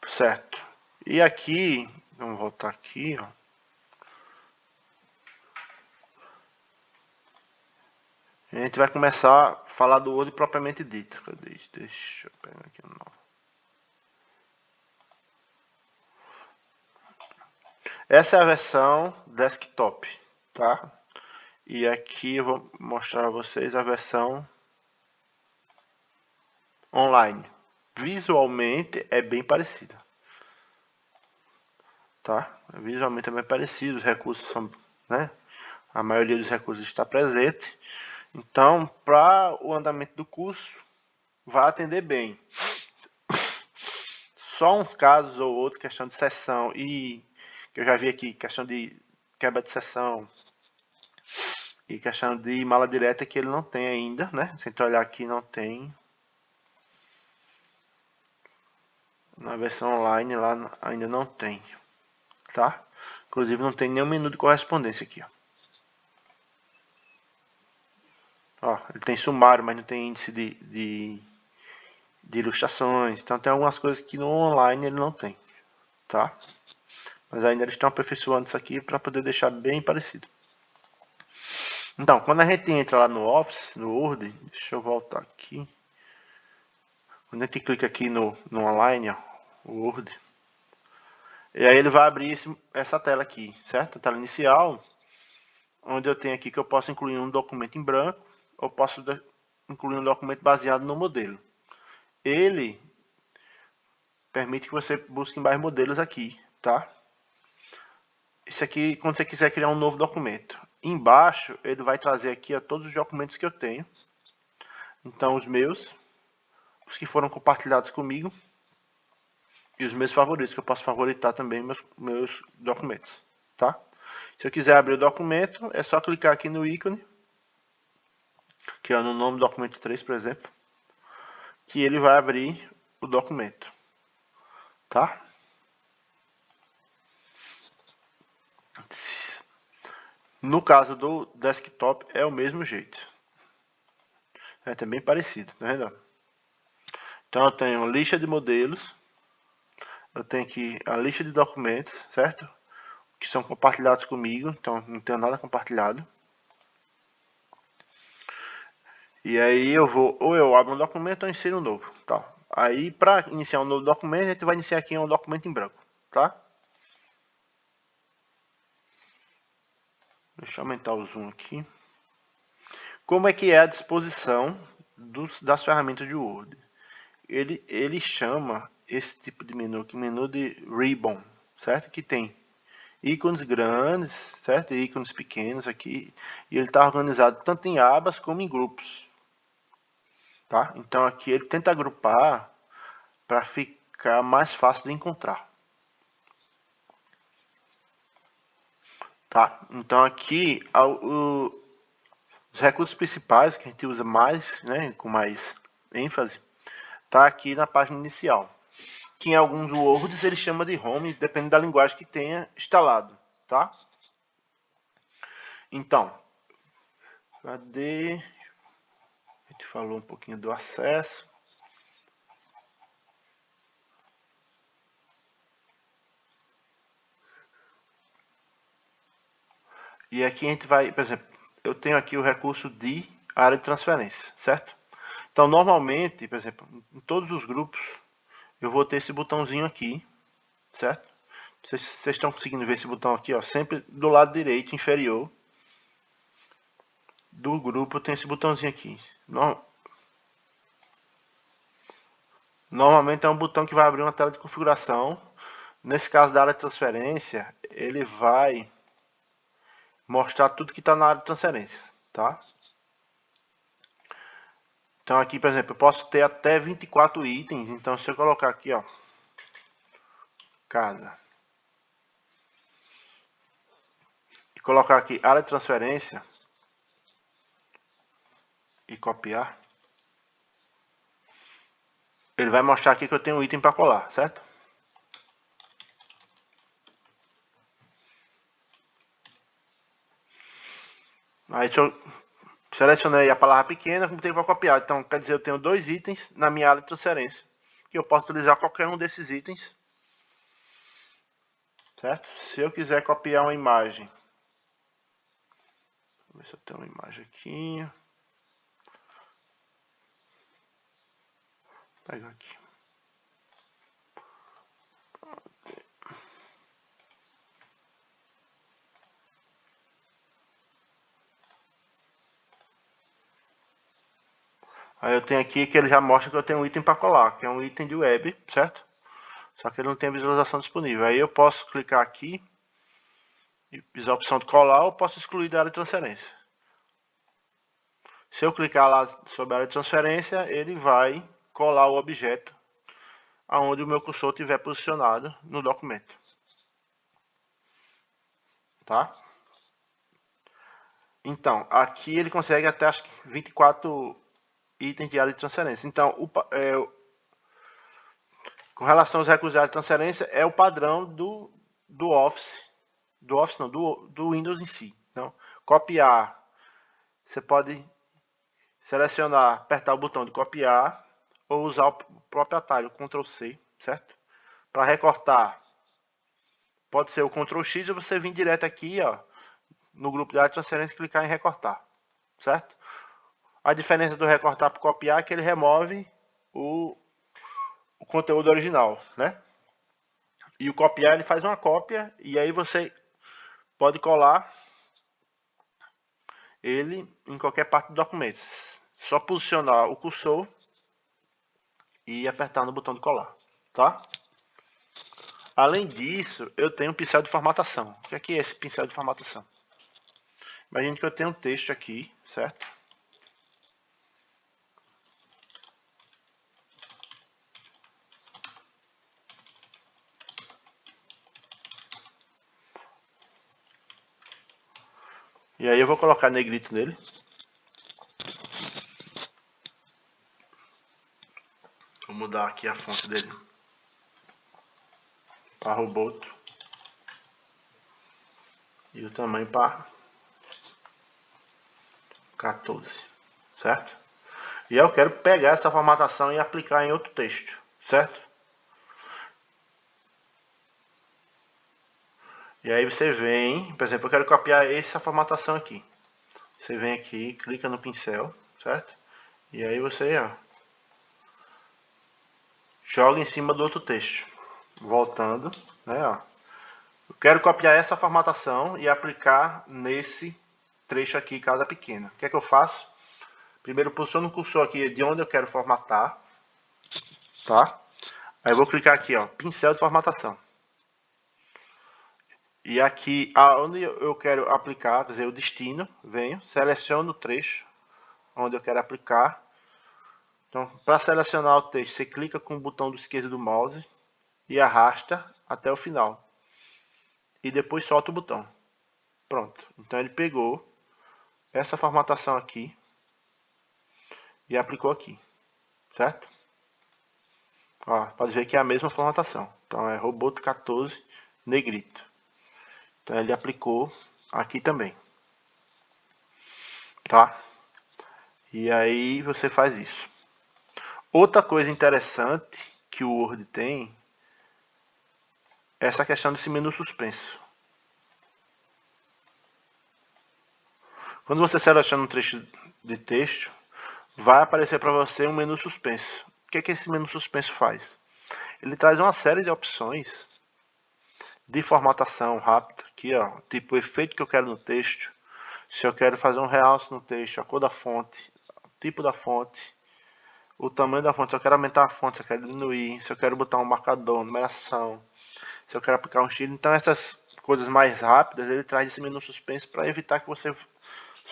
certo. E aqui, vamos voltar aqui, ó. A gente vai começar a falar do Word propriamente dito. Cadê isso? Deixa eu pegar aqui um novo. Essa é a versão desktop, tá? E aqui eu vou mostrar a vocês a versão online. Visualmente é bem parecida, tá? Visualmente é bem parecido, os recursos são, né? A maioria dos recursos está presente. Então, para o andamento do curso, vai atender bem. Só uns casos ou outros, questão de sessão e que eu já vi aqui, questão de quebra de sessão e questão de mala direta que ele não tem ainda, né? Se a gente olhar aqui, não tem. Na versão online lá ainda não tem, tá? Inclusive não tem nenhum menu de correspondência aqui, ó. Ó, ele tem sumário, mas não tem índice de ilustrações. Então tem algumas coisas que no online ele não tem, tá? Mas ainda eles estão aperfeiçoando isso aqui para poder deixar bem parecido. Então, quando a gente entra lá no Office, no Word, deixa eu voltar aqui. Quando a gente clica aqui no online, ó, Word, e aí ele vai abrir essa tela aqui, certo? A tela inicial, onde eu tenho aqui que eu posso incluir um documento em branco, ou posso incluir um documento baseado no modelo. Ele permite que você busque em vários modelos aqui, tá? Isso aqui, quando você quiser criar um novo documento. Embaixo, ele vai trazer aqui ó, todos os documentos que eu tenho. Então, os meus, os que foram compartilhados comigo, e os meus favoritos, que eu posso favoritar também meus documentos, tá? Se eu quiser abrir o documento, é só clicar aqui no ícone, que é no nome do documento 3, por exemplo, que ele vai abrir o documento, tá? No caso do desktop é o mesmo jeito. É também parecido, tá vendo? Então eu tenho lista de modelos, eu tenho aqui a lista de documentos, certo? Que são compartilhados comigo, então não tenho nada compartilhado. E aí eu vou, ou eu abro um documento ou insiro um novo, tá? Aí para iniciar um novo documento, a gente vai iniciar aqui um documento em branco, tá? Deixa eu aumentar o zoom aqui. Como é que é a disposição das ferramentas de Word? Ele chama esse tipo de menu aqui, menu de ribbon, certo? Que tem ícones grandes, certo? E ícones pequenos aqui. E ele está organizado tanto em abas como em grupos, tá? Então aqui ele tenta agrupar para ficar mais fácil de encontrar. Tá? Então aqui os recursos principais que a gente usa mais, né, com mais ênfase, tá aqui na página inicial. Que em alguns Words ele chama de home, depende da linguagem que tenha instalado, tá? Então, cadê? A gente falou um pouquinho do acesso. E aqui a gente vai, por exemplo, eu tenho aqui o recurso de área de transferência, certo? Então, normalmente, por exemplo, em todos os grupos, eu vou ter esse botãozinho aqui, certo? Vocês estão conseguindo ver esse botão aqui, ó? Sempre do lado direito inferior do grupo tem esse botãozinho aqui. Normalmente é um botão que vai abrir uma tela de configuração. Nesse caso da área de transferência, ele vai mostrar tudo que está na área de transferência, tá? Então aqui, por exemplo, eu posso ter até 24 itens. Então se eu colocar aqui, ó, casa, e colocar aqui área de transferência e copiar, ele vai mostrar aqui que eu tenho um item para colar, certo? Aí se eu selecionei a palavra pequena, como tem para copiar. Então quer dizer, eu tenho 2 itens na minha área de transferência, que eu posso utilizar qualquer um desses itens, certo? Se eu quiser copiar uma imagem, vou ver se eu tenho uma imagem aqui. Vou pegar aqui. Aí eu tenho aqui que ele já mostra que eu tenho um item para colar, que é um item de web, certo? Só que ele não tem visualização disponível. Aí eu posso clicar aqui e usar a opção de colar, ou posso excluir da área de transferência. Se eu clicar lá sobre a área de transferência, ele vai colar o objeto aonde o meu cursor estiver posicionado no documento. Tá? Então, aqui ele consegue até acho que 24 itens de área de transferência. Então, com relação aos recursos de área de transferência, é o padrão do Office. Do Office não, do Windows em si. Então, copiar, você pode selecionar, apertar o botão de copiar, ou usar o próprio atalho, Ctrl C, certo? Para recortar, pode ser o Ctrl X, ou você vir direto aqui, ó, no grupo de área de transferência e clicar em recortar, certo? A diferença do recortar para copiar é que ele remove o conteúdo original, né? E o copiar, ele faz uma cópia, e aí você pode colar ele em qualquer parte do documento. Só posicionar o cursor e apertar no botão de colar, tá? Além disso, eu tenho um pincel de formatação. O que é esse pincel de formatação? Imagine que eu tenho um texto aqui, certo? E aí eu vou colocar negrito nele. Vou mudar aqui a fonte dele para Roboto. E o tamanho para 14, certo? E eu quero pegar essa formatação e aplicar em outro texto, certo? E aí você vem, por exemplo, eu quero copiar essa formatação aqui. Você vem aqui, clica no pincel, certo? E aí você, ó, joga em cima do outro texto. Voltando, né, ó. Eu quero copiar essa formatação e aplicar nesse trecho aqui, casa pequena. O que é que eu faço? Primeiro posiciono o cursor aqui de onde eu quero formatar, tá? Aí eu vou clicar aqui, ó, pincel de formatação. E aqui, onde eu quero aplicar, quer dizer, o destino, venho, seleciono o trecho onde eu quero aplicar. Então, para selecionar o texto, você clica com o botão do esquerdo do mouse e arrasta até o final. E depois solta o botão. Pronto. Então ele pegou essa formatação aqui e aplicou aqui, certo? Ó, pode ver que é a mesma formatação. Então é Roboto 14 negrito. Então ele aplicou aqui também, tá? E aí você faz isso. Outra coisa interessante que o Word tem é essa questão desse menu suspenso. Quando você seleciona um trecho de texto, vai aparecer para você um menu suspenso. O que é que esse menu suspenso faz? Ele traz uma série de opções de formatação rápida, aqui ó, tipo o efeito que eu quero no texto, se eu quero fazer um realce no texto, a cor da fonte, o tipo da fonte, o tamanho da fonte, se eu quero aumentar a fonte, se eu quero diminuir, se eu quero botar um marcador, numeração, se eu quero aplicar um estilo. Então essas coisas mais rápidas, ele traz esse menu suspense para evitar que você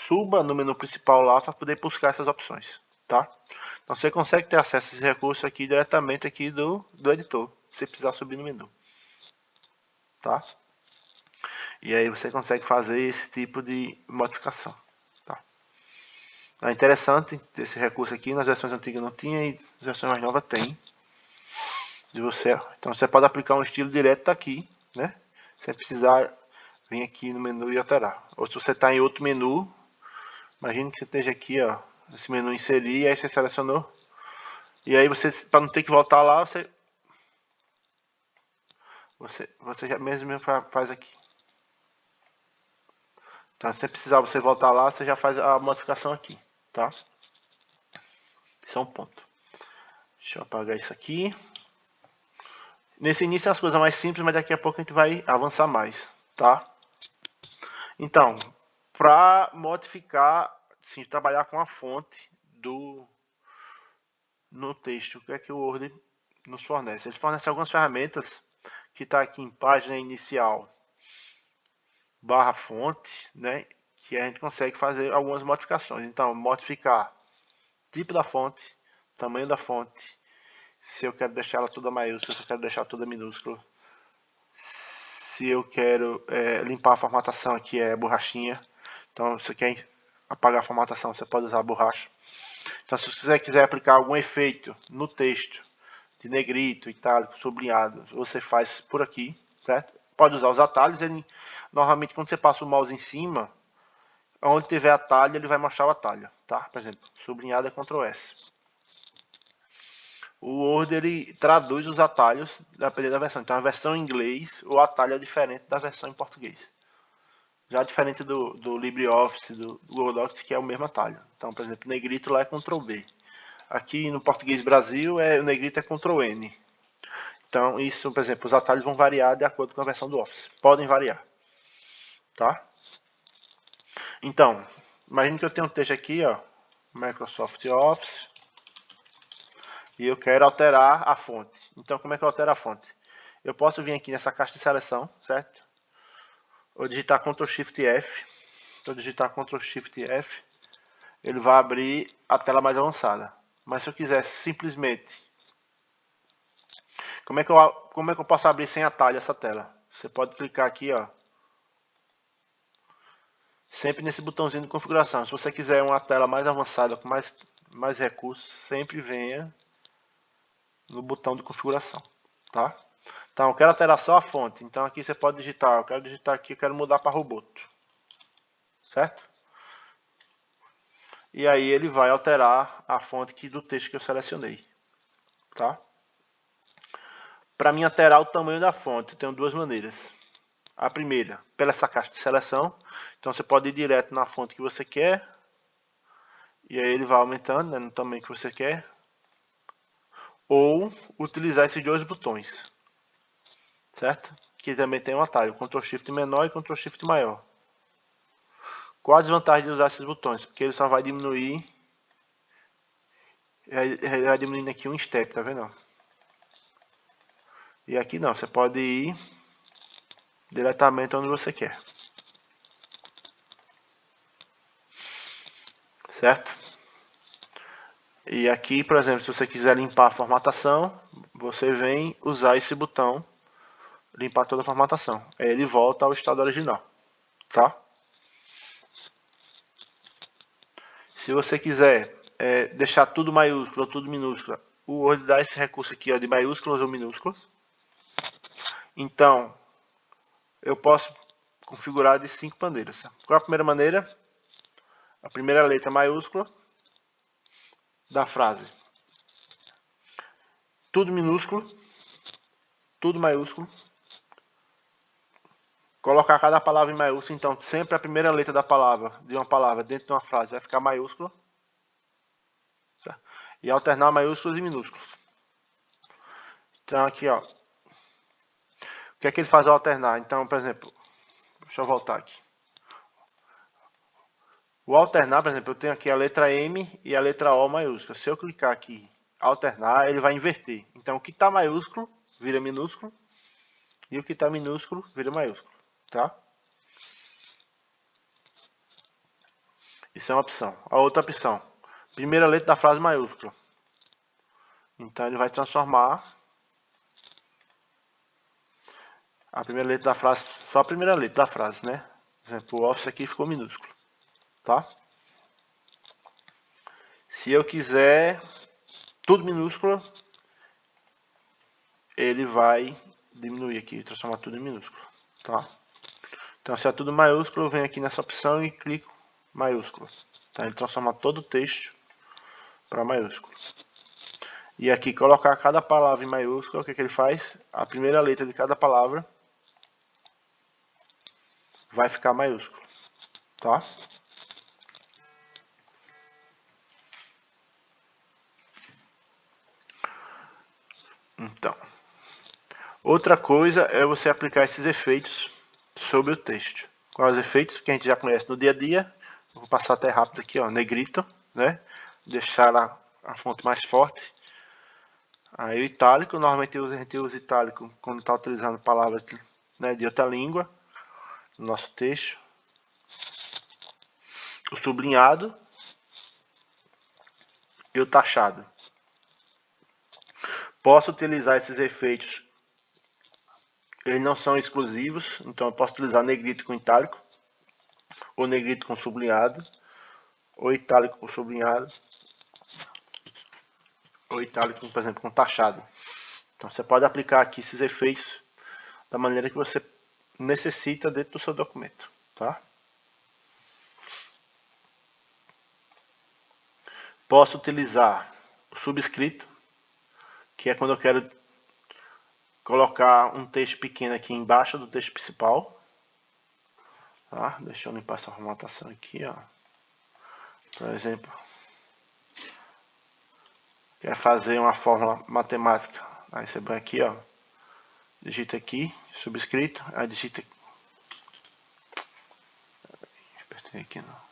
suba no menu principal lá para poder buscar essas opções, tá? Então você consegue ter acesso a esse recurso aqui diretamente aqui do editor, se precisar subir no menu, tá? E aí você consegue fazer esse tipo de modificação, tá? É interessante esse recurso aqui, nas versões antigas não tinha e nas versões mais novas tem. De você, então você pode aplicar um estilo direto daqui, né? Sem precisar vir aqui no menu e alterar. Ou se você está em outro menu, imagine que você esteja aqui, ó, nesse menu inserir, aí você selecionou. E aí você, para não ter que voltar lá, você já mesmo faz aqui. Então, se precisar você voltar lá, você já faz a modificação aqui, tá? Isso é um ponto. Deixa eu apagar isso aqui. Nesse início as coisas mais simples, mas daqui a pouco a gente vai avançar mais, tá? Então, para modificar, sim, trabalhar com a fonte no texto, o que é que o Word nos fornece? Ele fornece algumas ferramentas que está aqui em página inicial barra fonte, né? Que a gente consegue fazer algumas modificações. Então, modificar tipo da fonte, tamanho da fonte, se eu quero deixar ela toda maiúscula, se eu quero deixar toda minúscula, se eu quero limpar a formatação aqui é borrachinha. Então, se você quer apagar a formatação, você pode usar a borracha. Então, se você quiser aplicar algum efeito no texto, de negrito, itálico, sublinhado, você faz por aqui, certo? Pode usar os atalhos. Normalmente, quando você passa o mouse em cima, onde tiver atalho, ele vai mostrar o atalho, tá? Por exemplo, sublinhado é Ctrl S. O Word, ele traduz os atalhos dependendo da versão. Então, a versão em inglês, o atalho é diferente da versão em português. Já diferente do LibreOffice, do Google Docs, que é o mesmo atalho. Então, por exemplo, negrito lá é Ctrl V. Aqui no português Brasil, o negrito é Ctrl N. Então, isso, por exemplo, os atalhos vão variar de acordo com a versão do Office. Podem variar, tá? Então, imagine que eu tenho um texto aqui, ó, Microsoft Office, e eu quero alterar a fonte. Então, como é que eu altero a fonte? Eu posso vir aqui nessa caixa de seleção, certo? Ou digitar Ctrl Shift F. Se eu digitar Ctrl Shift F, ele vai abrir a tela mais avançada. Mas se eu quiser simplesmente... Como é que eu posso abrir sem atalho essa tela? Você pode clicar aqui, ó. Sempre nesse botãozinho de configuração. Se você quiser uma tela mais avançada, com mais recursos, sempre venha no botão de configuração, tá? Então, eu quero alterar só a fonte. Então, aqui você pode digitar. Eu quero digitar aqui, eu quero mudar para Roboto. Certo? E aí ele vai alterar a fonte do texto que eu selecionei, tá? Para mim alterar o tamanho da fonte, eu tenho duas maneiras. A primeira, pela essa caixa de seleção. Então você pode ir direto na fonte que você quer. E aí ele vai aumentando, né, no tamanho que você quer. Ou utilizar esses dois botões. Certo? Que também tem um atalho, Ctrl Shift menor e Ctrl Shift maior. Qual a desvantagem de usar esses botões? Porque ele só vai diminuir. Ele vai diminuindo aqui um step, tá vendo? E aqui não, você pode ir diretamente onde você quer. Certo? E aqui, por exemplo, se você quiser limpar a formatação, você vem usar esse botão, limpar toda a formatação. Aí ele volta ao estado original, tá? Se você quiser deixar tudo maiúsculo ou tudo minúsculo, o Word dá esse recurso aqui, ó, de maiúsculas ou minúsculas. Então, eu posso configurar de 5 maneiras. Qual é a primeira maneira? A primeira letra maiúscula da frase. Tudo minúsculo, tudo maiúsculo. Colocar cada palavra em maiúsculo, então sempre a primeira letra da palavra, de uma palavra dentro de uma frase, vai ficar maiúscula. Tá? E alternar maiúsculos e minúsculos. Então aqui, ó. O que é que ele faz ao alternar? Então, por exemplo, deixa eu voltar aqui. O alternar, por exemplo, eu tenho aqui a letra M e a letra O maiúscula. Se eu clicar aqui, alternar, ele vai inverter. Então, o que está maiúsculo vira minúsculo e o que está minúsculo vira maiúsculo, tá? Isso é uma opção. A outra opção, primeira letra da frase maiúscula. Então, ele vai transformar a primeira letra da frase, só a primeira letra da frase, né? Por exemplo, o office aqui ficou minúsculo, tá? Se eu quiser tudo minúsculo, ele vai diminuir aqui, transformar tudo em minúsculo, tá? Então, se é tudo maiúsculo, eu venho aqui nessa opção e clico maiúsculo. Tá? Ele transforma todo o texto para maiúsculo. E aqui, colocar cada palavra em maiúsculo, o que ele faz? A primeira letra de cada palavra vai ficar maiúsculo, tá? Então, outra coisa é você aplicar esses efeitos sobre o texto. Quais os efeitos que a gente já conhece no dia a dia? Vou passar até rápido aqui, ó, negrito, né? Deixar a fonte mais forte. Aí o itálico, normalmente a gente usa itálico quando está utilizando palavras, né, de outra língua no nosso texto. O sublinhado e o taxado. Posso utilizar esses efeitos, eles não são exclusivos, então eu posso utilizar negrito com itálico, ou negrito com sublinhado, ou itálico com sublinhado, ou itálico, por exemplo, com taxado. Então você pode aplicar aqui esses efeitos da maneira que você necessita dentro do seu documento, tá? Posso utilizar o subscrito, que é quando eu quero colocar um texto pequeno aqui embaixo do texto principal. Tá? Deixa eu limpar essa formatação aqui, ó. Por exemplo, quer fazer uma fórmula matemática. Aí você vai aqui, ó. Digita aqui, subscrito, aí digita. Apertei aqui não.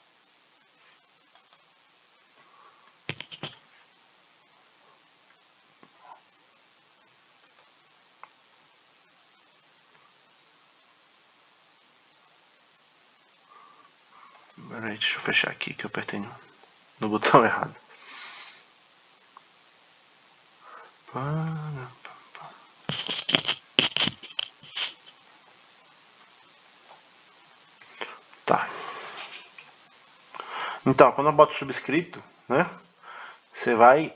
Peraí, deixa eu fechar aqui que eu apertei no botão errado. Tá. Então, quando eu boto subscrito, né? Você vai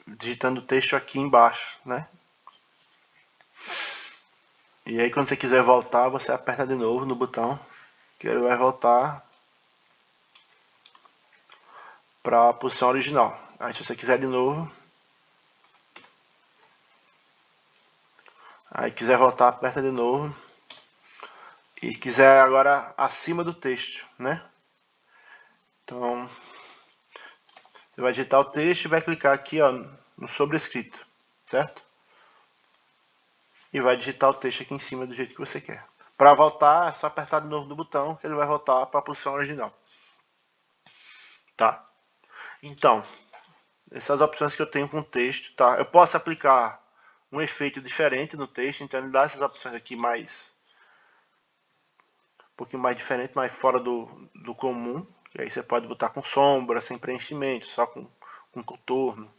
digitando o texto aqui embaixo, né? E aí quando você quiser voltar, você aperta de novo no botão, que ele vai voltar para a posição original. Aí se você quiser de novo, aí quiser voltar, aperta de novo. E quiser agora acima do texto, né? Então, você vai digitar o texto e vai clicar aqui, ó, no sobrescrito, certo? E vai digitar o texto aqui em cima do jeito que você quer. Para voltar, é só apertar de novo no botão que ele vai voltar para a posição original. Tá? Então, essas opções que eu tenho com o texto, tá? Eu posso aplicar um efeito diferente no texto, então ele dá essas opções aqui mais um pouquinho mais diferente, mais fora do comum. E aí você pode botar com sombra, sem preenchimento, só com contorno.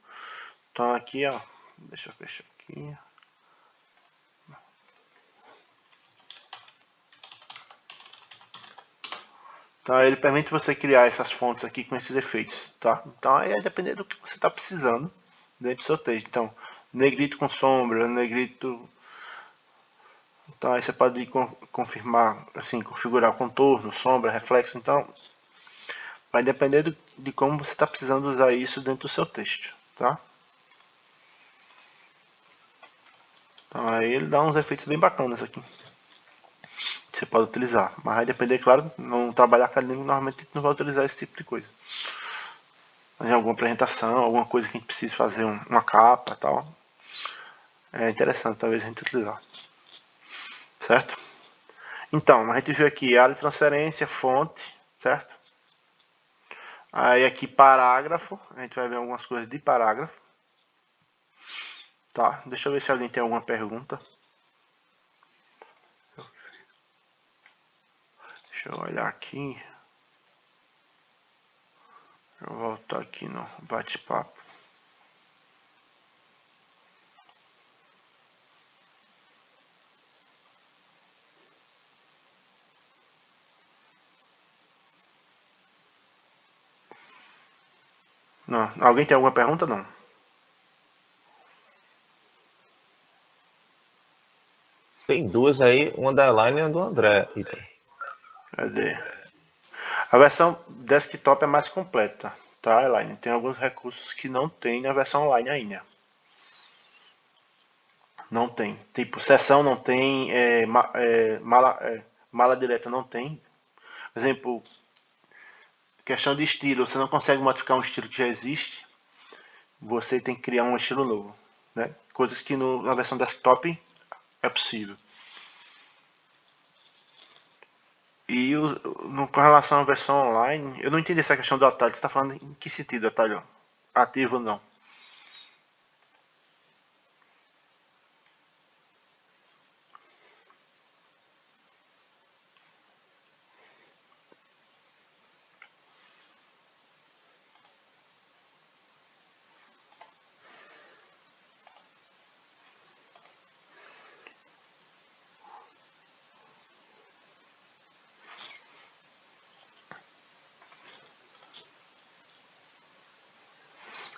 Então aqui, ó, deixa eu fechar aqui. Então ele permite você criar essas fontes aqui com esses efeitos, tá? Então aí é depender do que você está precisando dentro do seu texto. Então, negrito com sombra, negrito. Então aí você pode confirmar, assim, configurar contorno, sombra, reflexo. Então vai depender de como você está precisando usar isso dentro do seu texto, tá? Então aí ele dá uns efeitos bem bacanas aqui. Você pode utilizar, mas vai depender, claro, não trabalhar acadêmico, normalmente a gente não vai utilizar esse tipo de coisa. Mas em alguma apresentação, alguma coisa que a gente precise fazer uma capa e tal, é interessante talvez a gente utilizar. certo? Então, a gente viu aqui área de transferência, fonte, certo? Aí aqui parágrafo, a gente vai ver algumas coisas de parágrafo. Tá, deixa eu ver se alguém tem alguma pergunta. Deixa eu olhar aqui. Deixa eu voltar aqui no bate-papo. Não, alguém tem alguma pergunta? Não. Tem duas aí, uma da Elaine e uma do André. Cadê? A versão desktop é mais completa, tá, Elaine? Tem alguns recursos que não tem na versão online ainda. Não tem. Tipo, sessão não tem, mala direta não tem. Por exemplo, questão de estilo, você não consegue modificar um estilo que já existe. Você tem que criar um estilo novo, né? Coisas que na versão desktop é possível. E com relação à versão online, eu não entendi essa questão do atalho. Você está falando em que sentido, atalho? Ativo ou não?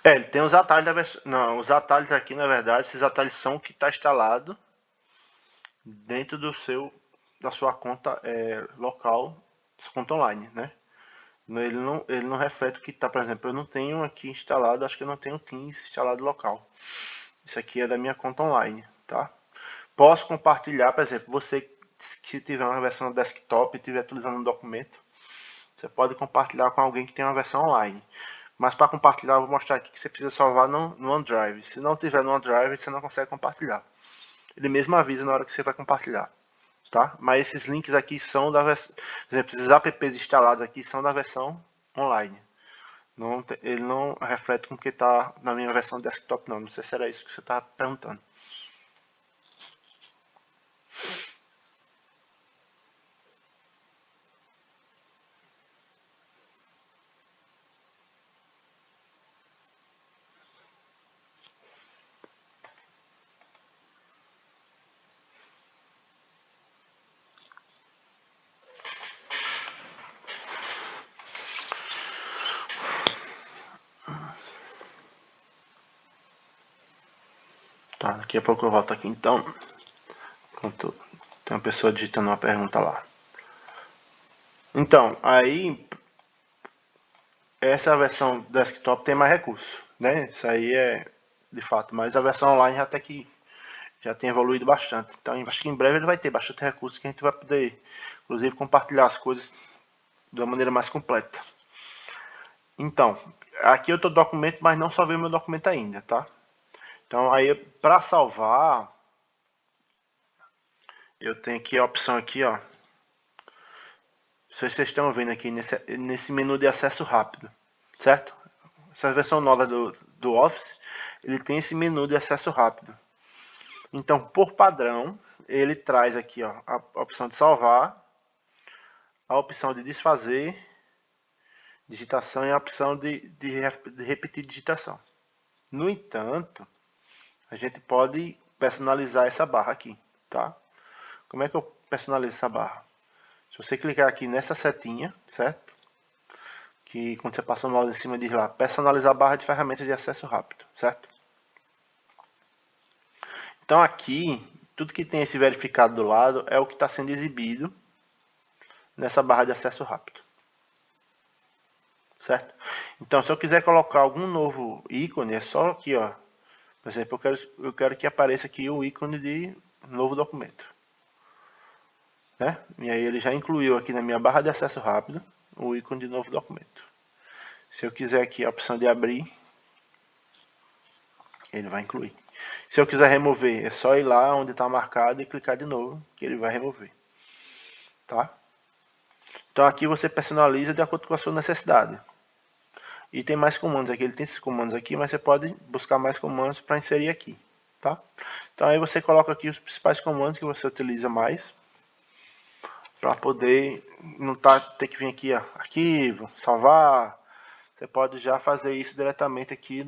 Ele tem os atalhos da versão. Não, os atalhos aqui, na verdade, esses atalhos são o que está instalado dentro da sua conta local, sua conta online, né? Ele não reflete o que está, por exemplo, eu não tenho aqui instalado, acho que eu não tenho Teams instalado local. Isso aqui é da minha conta online, tá? Posso compartilhar, por exemplo, você que tiver uma versão desktop e estiver utilizando um documento, você pode compartilhar com alguém que tem uma versão online. Mas para compartilhar, eu vou mostrar aqui que você precisa salvar no OneDrive. Se não tiver no OneDrive, você não consegue compartilhar. Ele mesmo avisa na hora que você vai compartilhar. Tá? Mas esses links aqui são da versão. Por exemplo, esses apps instalados aqui são da versão online. Ele não reflete com o que está na minha versão desktop, não. Não sei se era isso que você está perguntando. Tá, daqui a pouco eu volto aqui então. Enquanto tem uma pessoa digitando uma pergunta lá. Então, aí essa versão desktop tem mais recursos, né? Isso aí é de fato, mas a versão online até que já tem evoluído bastante. Então, acho que em breve ele vai ter bastante recursos que a gente vai poder, inclusive, compartilhar as coisas de uma maneira mais completa. Então, aqui eu estou documento, mas não salvei meu documento ainda, tá? Então, aí para salvar, eu tenho aqui a opção aqui, ó. Vocês estão vendo aqui nesse menu de acesso rápido, certo? Essa versão nova do Office, ele tem esse menu de acesso rápido. Então, por padrão, ele traz aqui ó, a opção de salvar, a opção de desfazer digitação e a opção de repetir digitação. No entanto, a gente pode personalizar essa barra aqui, tá? Como é que eu personalizo essa barra? Se você clicar aqui nessa setinha, certo? Que quando você passa o mouse em cima diz lá, personalizar a barra de ferramentas de acesso rápido, certo? Então aqui, tudo que tem esse verificado do lado é o que está sendo exibido nessa barra de acesso rápido. Certo? Então, se eu quiser colocar algum novo ícone, é só aqui, ó. Por exemplo, eu quero que apareça aqui o ícone de novo documento. Né? E aí ele já incluiu aqui na minha barra de acesso rápido o ícone de novo documento. Se eu quiser aqui a opção de abrir, Ele vai incluir. Se eu quiser remover, é só ir lá onde está marcado e clicar de novo, que ele vai remover. Tá? Então aqui você personaliza de acordo com a sua necessidade. E tem mais comandos aqui, ele tem esses comandos aqui, mas você pode buscar mais comandos para inserir aqui. Tá? Então aí você coloca aqui os principais comandos que você utiliza mais, para poder não ter que vir aqui, ó, arquivo, salvar. Você pode já fazer isso diretamente aqui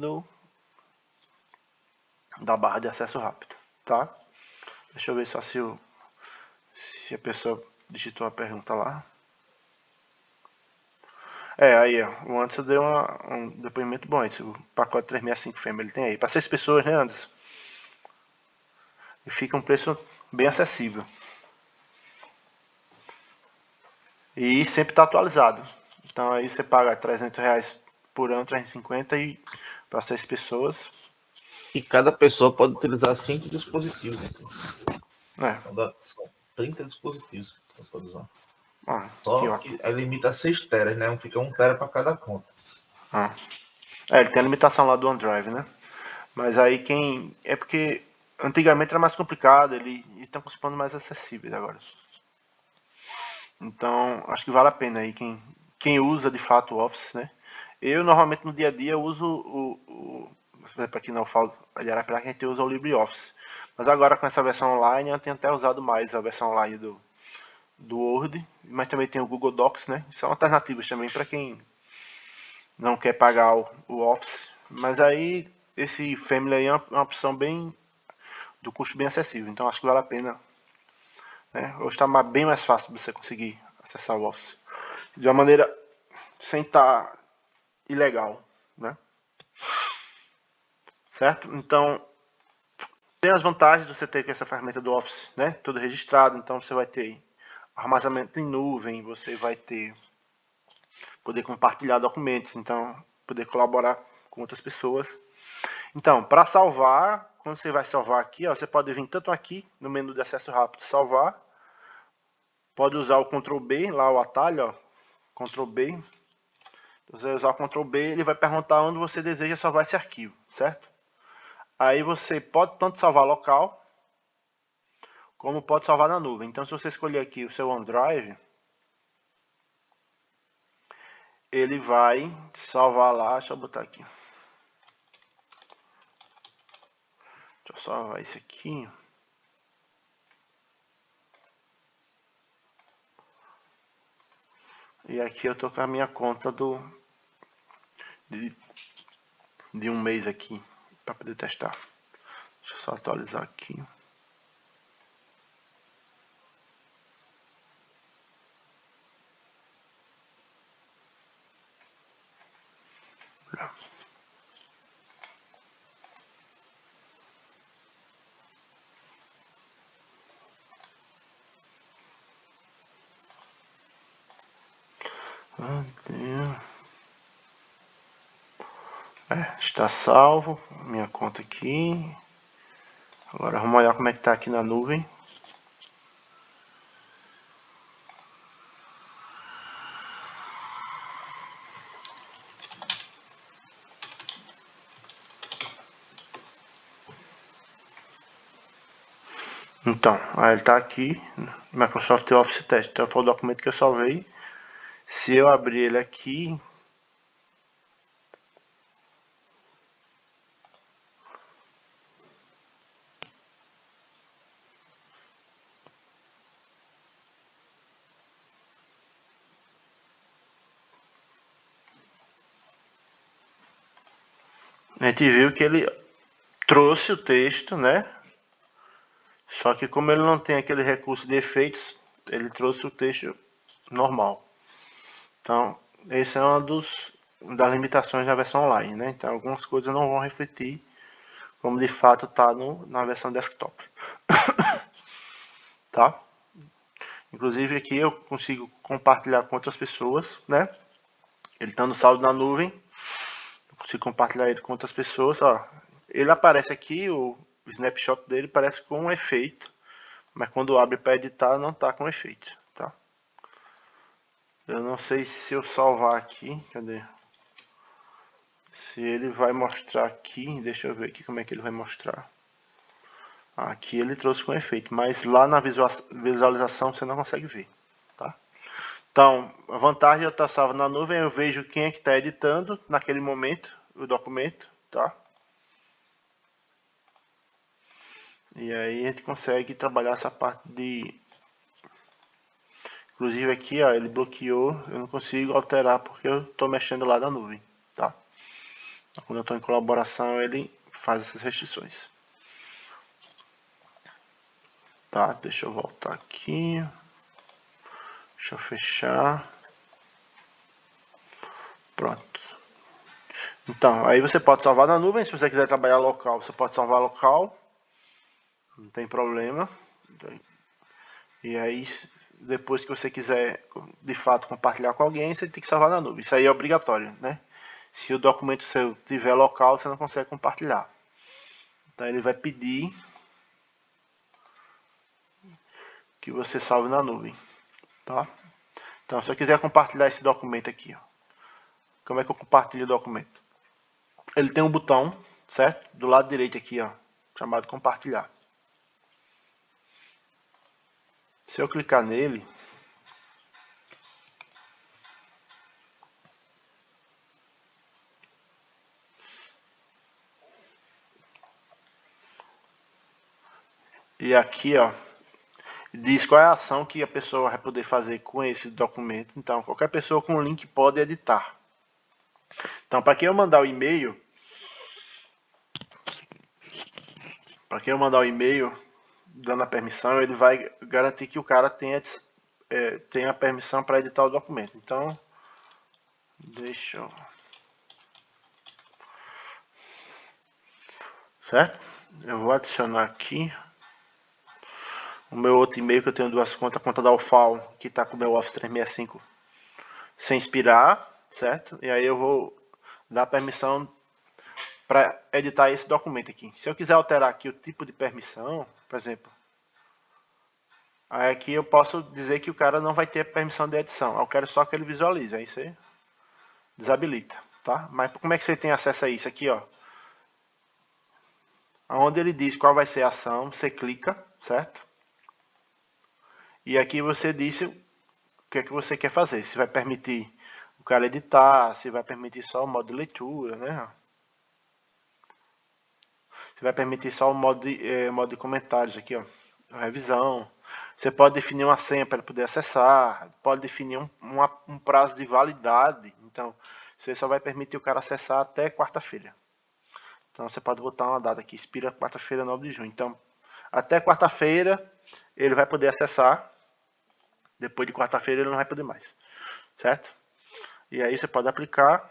da barra de acesso rápido, tá? Deixa eu ver só se a pessoa digitou a pergunta lá. Aí, ó, o Anderson deu um depoimento bom. Esse, o pacote 365 Family ele tem aí. Para 6 pessoas, né, Anderson? E fica um preço bem acessível. E sempre está atualizado. Então aí você paga R$300 por ano, 350 e para 6 pessoas. E cada pessoa pode utilizar 5 dispositivos. É. São 30 dispositivos que você pode usar. Só que limita a 6 teras, né? Fica 1 tera para cada conta. Ele tem a limitação lá do OneDrive, né? Mas aí é porque antigamente era mais complicado, eles estão com os planos mais acessíveis agora. Então, acho que vale a pena aí quem usa de fato o Office, né? Eu normalmente no dia a dia uso por exemplo, aqui na UFAL de Arapiraca a gente usa o LibreOffice. Mas agora com essa versão online eu tenho até usado mais a versão online do Word, mas também tem o Google Docs, né? São alternativas também para quem não quer pagar o Office. Mas aí esse Family aí é uma opção do custo bem acessível, então acho que vale a pena. Né? Hoje está bem mais fácil de você conseguir acessar o Office de uma maneira sem estar ilegal, né? Certo? Então tem as vantagens de você ter essa ferramenta do Office, né? Tudo registrado, então você vai ter armazenamento em nuvem, você vai poder compartilhar documentos, então poder colaborar com outras pessoas. Então, para salvar, quando você vai salvar aqui, ó, você pode vir tanto aqui no menu de acesso rápido, salvar, pode usar o Ctrl B, lá o atalho, ó, Ctrl B. Você usar o Ctrl B, ele vai perguntar onde você deseja salvar esse arquivo, certo? Aí você pode tanto salvar local, como pode salvar na nuvem. Então, se você escolher aqui o seu OneDrive, ele vai salvar lá, deixa eu botar aqui. Deixa eu salvar esse aqui. E aqui eu tô com a minha conta de um mês aqui, para poder testar. Deixa eu só atualizar aqui. Está salvo minha conta aqui. Agora vamos olhar como é que está aqui na nuvem. Então, ele está aqui, Microsoft Office Test. Então foi o documento que eu salvei. Se eu abrir ele aqui, a gente viu que ele trouxe o texto, né? Só que como ele não tem aquele recurso de efeitos, ele trouxe o texto normal. Então, esse é uma das limitações da versão online, né? Então, algumas coisas não vão refletir como de fato está na versão desktop. Tá? Inclusive aqui eu consigo compartilhar com outras pessoas, né? Ele está no saldo na nuvem. Eu consigo compartilhar ele com outras pessoas, ó. Ele aparece aqui, o snapshot dele parece com um efeito, mas quando abre para editar não está com efeito, tá? Eu não sei se eu salvar aqui, cadê? se ele vai mostrar aqui, deixa eu ver aqui como é que ele vai mostrar. Aqui ele trouxe com efeito, mas lá na visualização você não consegue ver, tá? Então, a vantagem de eu estar salvo na nuvem, eu vejo quem é que está editando naquele momento o documento, tá? E aí a gente consegue trabalhar essa parte de... Inclusive aqui, ó, ele bloqueou, eu não consigo alterar porque eu estou mexendo lá na nuvem, tá? Então, quando eu estou em colaboração, ele faz essas restrições. Tá, deixa eu voltar aqui. Deixa eu fechar. Pronto. Então, aí você pode salvar na nuvem. Se você quiser trabalhar local, você pode salvar local. Não tem problema. E aí, depois que você quiser, de fato, compartilhar com alguém, você tem que salvar na nuvem. Isso aí é obrigatório, né? Se o documento seu tiver local, você não consegue compartilhar. Então, ele vai pedir que você salve na nuvem, tá? Então, se eu quiser compartilhar esse documento aqui, ó, como é que eu compartilho o documento? Ele tem um botão, certo? Do lado direito aqui, ó, chamado compartilhar. Se eu clicar nele, e aqui, ó, diz qual é a ação que a pessoa vai poder fazer com esse documento. Então, qualquer pessoa com o link pode editar. Então, para quem eu mandar o e-mail, dando a permissão, ele vai garantir que o cara tenha a permissão para editar o documento. Então, deixa eu... Certo? Eu vou adicionar aqui o meu outro e-mail, que eu tenho duas contas, a conta da UFAL, que está com o meu Office 365 sem expirar, certo? E aí eu vou dar permissão para editar esse documento aqui. Se eu quiser alterar aqui o tipo de permissão, por exemplo, aí aqui eu posso dizer que o cara não vai ter permissão de edição. Eu quero só que ele visualize, aí você desabilita, tá? Mas como é que você tem acesso a isso aqui, ó? Onde ele diz qual vai ser a ação, você clica, certo? E aqui você diz o que é que você quer fazer. Se vai permitir o cara editar, se vai permitir só o modo de leitura, né? Se vai permitir só o modo de comentários aqui, ó. Revisão. Você pode definir uma senha para ele poder acessar. Pode definir um prazo de validade. Então, você só vai permitir o cara acessar até quarta-feira. Então, você pode botar uma data aqui. Expira quarta-feira, 9 de junho. Então, até quarta-feira ele vai poder acessar. Depois de quarta-feira ele não vai poder mais. Certo? E aí você pode aplicar.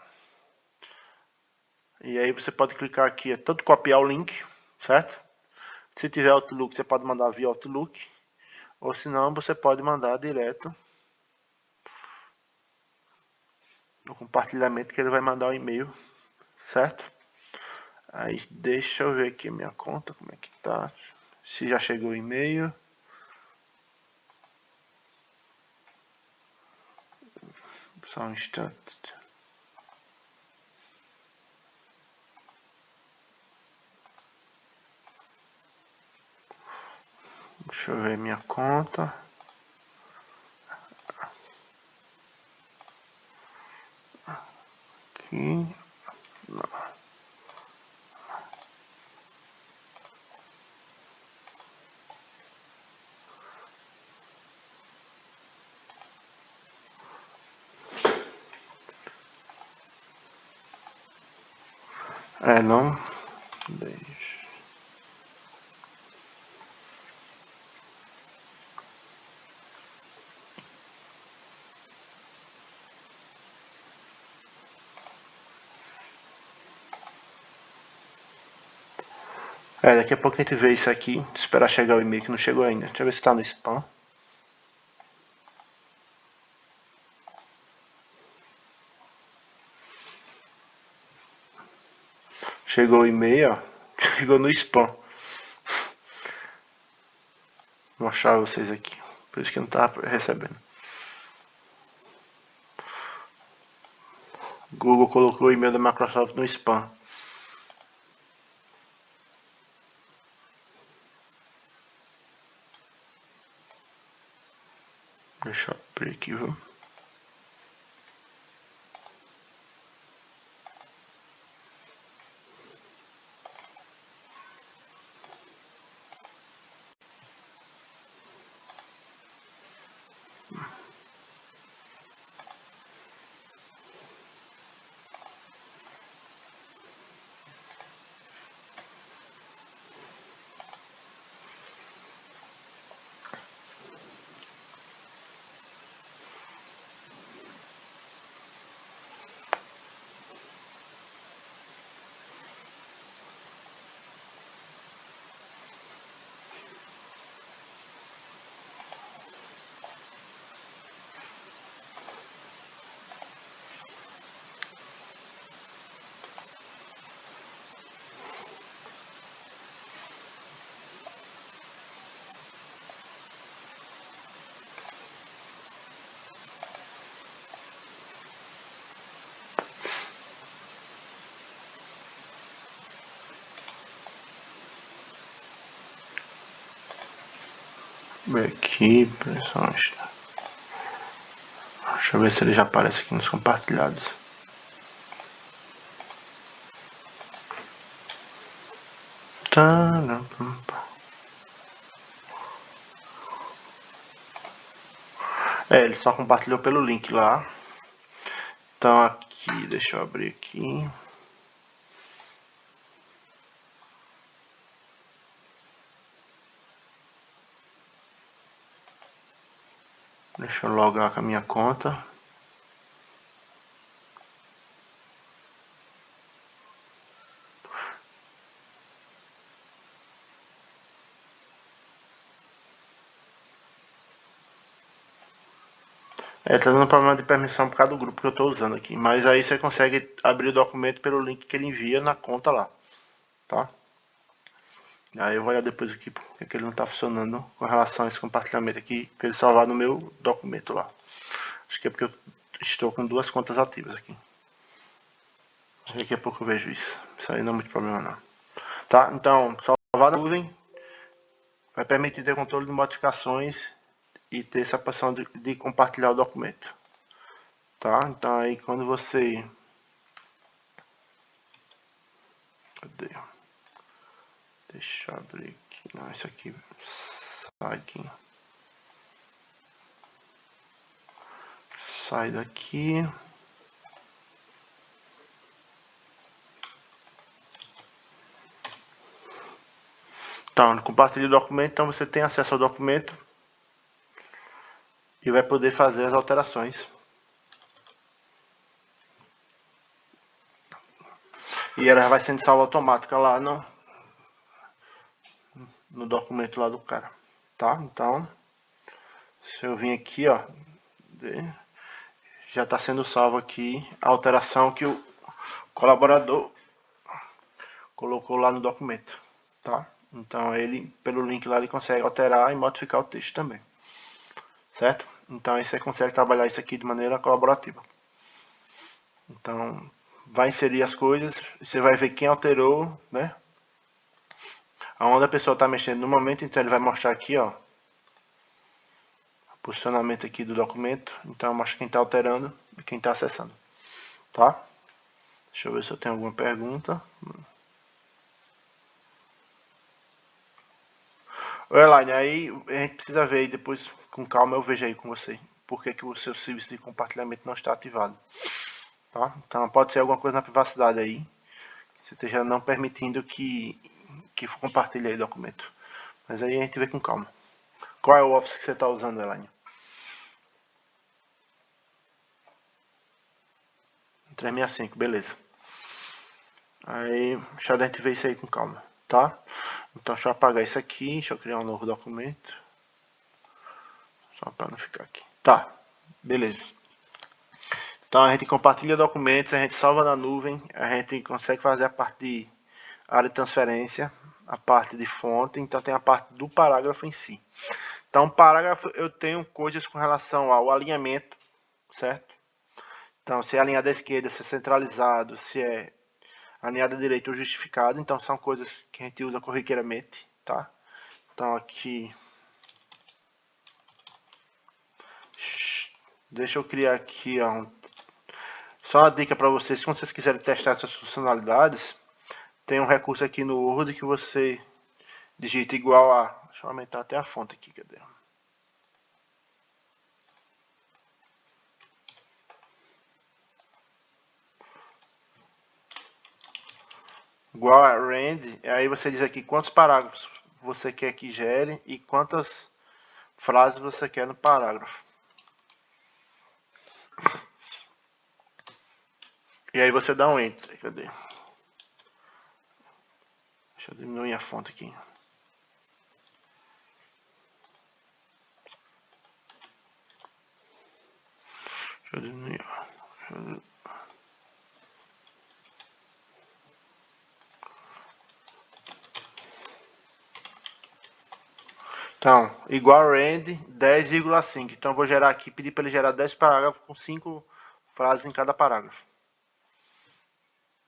E aí você pode clicar aqui, tanto copiar o link, certo? Se tiver Outlook, você pode mandar via Outlook. Ou se não, você pode mandar direto no compartilhamento, que ele vai mandar o e-mail, certo? Aí deixa eu ver aqui a minha conta, como é que tá. Se já chegou o e-mail. Só um instante. Deixa eu ver minha conta. Aqui. Não. Não. Deixa. Daqui a pouco a gente vê isso aqui. Esperar chegar o e-mail que não chegou ainda. Deixa eu ver se tá no spam. Chegou o e-mail, ó. Chegou no spam. Vou mostrar vocês aqui. Por isso que eu não tava recebendo. Google colocou o e-mail da Microsoft no spam. Deixa eu abrir aqui, viu? Aqui, pessoal. Deixa eu ver se ele já aparece aqui nos compartilhados. Ele só compartilhou pelo link lá. Então aqui, deixa eu abrir aqui. Deixa eu logar com a minha conta. Tá dando problema de permissão por causa do grupo que eu estou usando aqui. Mas aí você consegue abrir o documento pelo link que ele envia na conta lá. Tá? Aí eu vou olhar depois aqui porque ele não está funcionando com relação a esse compartilhamento aqui. Para ele salvar no meu documento lá. Acho que é porque eu estou com duas contas ativas aqui. Daqui a pouco eu vejo isso. Isso aí não é muito problema não. Tá? Então, salvar na nuvem vai permitir ter controle de modificações e ter essa opção de compartilhar o documento. Tá? Então aí quando você... Cadê? Deixa eu abrir aqui. Não, isso aqui sai aqui. Sai daqui. Então, no compartilhar o documento, então você tem acesso ao documento e vai poder fazer as alterações. E ela vai sendo salva automática lá no documento lá do cara. Tá? Então, se eu vir aqui, ó, já está sendo salvo aqui a alteração que o colaborador colocou lá no documento. Tá? Então ele, pelo link lá, ele consegue alterar e modificar o texto também. Certo? Então aí você consegue trabalhar isso aqui de maneira colaborativa. Então, vai inserir as coisas, você vai ver quem alterou, né? Aonde a pessoa está mexendo no momento, então ele vai mostrar aqui, ó, o posicionamento aqui do documento. Então mostra quem está alterando e quem está acessando, tá? Deixa eu ver se eu tenho alguma pergunta. Ô Elaine, aí a gente precisa ver aí depois, com calma eu vejo aí com você, por que o seu serviço de compartilhamento não está ativado, tá? Então pode ser alguma coisa na privacidade aí, que você esteja não permitindo que compartilhe aí o documento. Mas aí a gente vê com calma. Qual é o Office que você está usando, Elaine? 365, beleza. Aí, deixa a gente ver isso aí com calma, tá? Então, deixa eu apagar isso aqui, deixa eu criar um novo documento. Só para não ficar aqui. Tá, beleza. Então, a gente compartilha documentos, a gente salva na nuvem, a gente consegue fazer a parte de área de transferência, a parte de fonte, então tem a parte do parágrafo em si. Então, parágrafo, eu tenho coisas com relação ao alinhamento, certo? Então, se é alinhado à esquerda, se é centralizado, se é alinhado à direita ou justificado. Então, são coisas que a gente usa corriqueiramente, tá? Então, aqui... Deixa eu criar aqui, ó, só uma dica para vocês, se vocês quiserem testar essas funcionalidades, tem um recurso aqui no Word que você digita igual a... Deixa eu aumentar até a fonte aqui, cadê? Igual a rand, aí você diz aqui quantos parágrafos você quer que gere e quantas frases você quer no parágrafo. E aí você dá um Enter, cadê? Deixa eu diminuir a fonte aqui. Deixa eu diminuir. Então, igual rand 10,5. Então eu vou gerar aqui, pedir para ele gerar 10 parágrafos com 5 frases em cada parágrafo.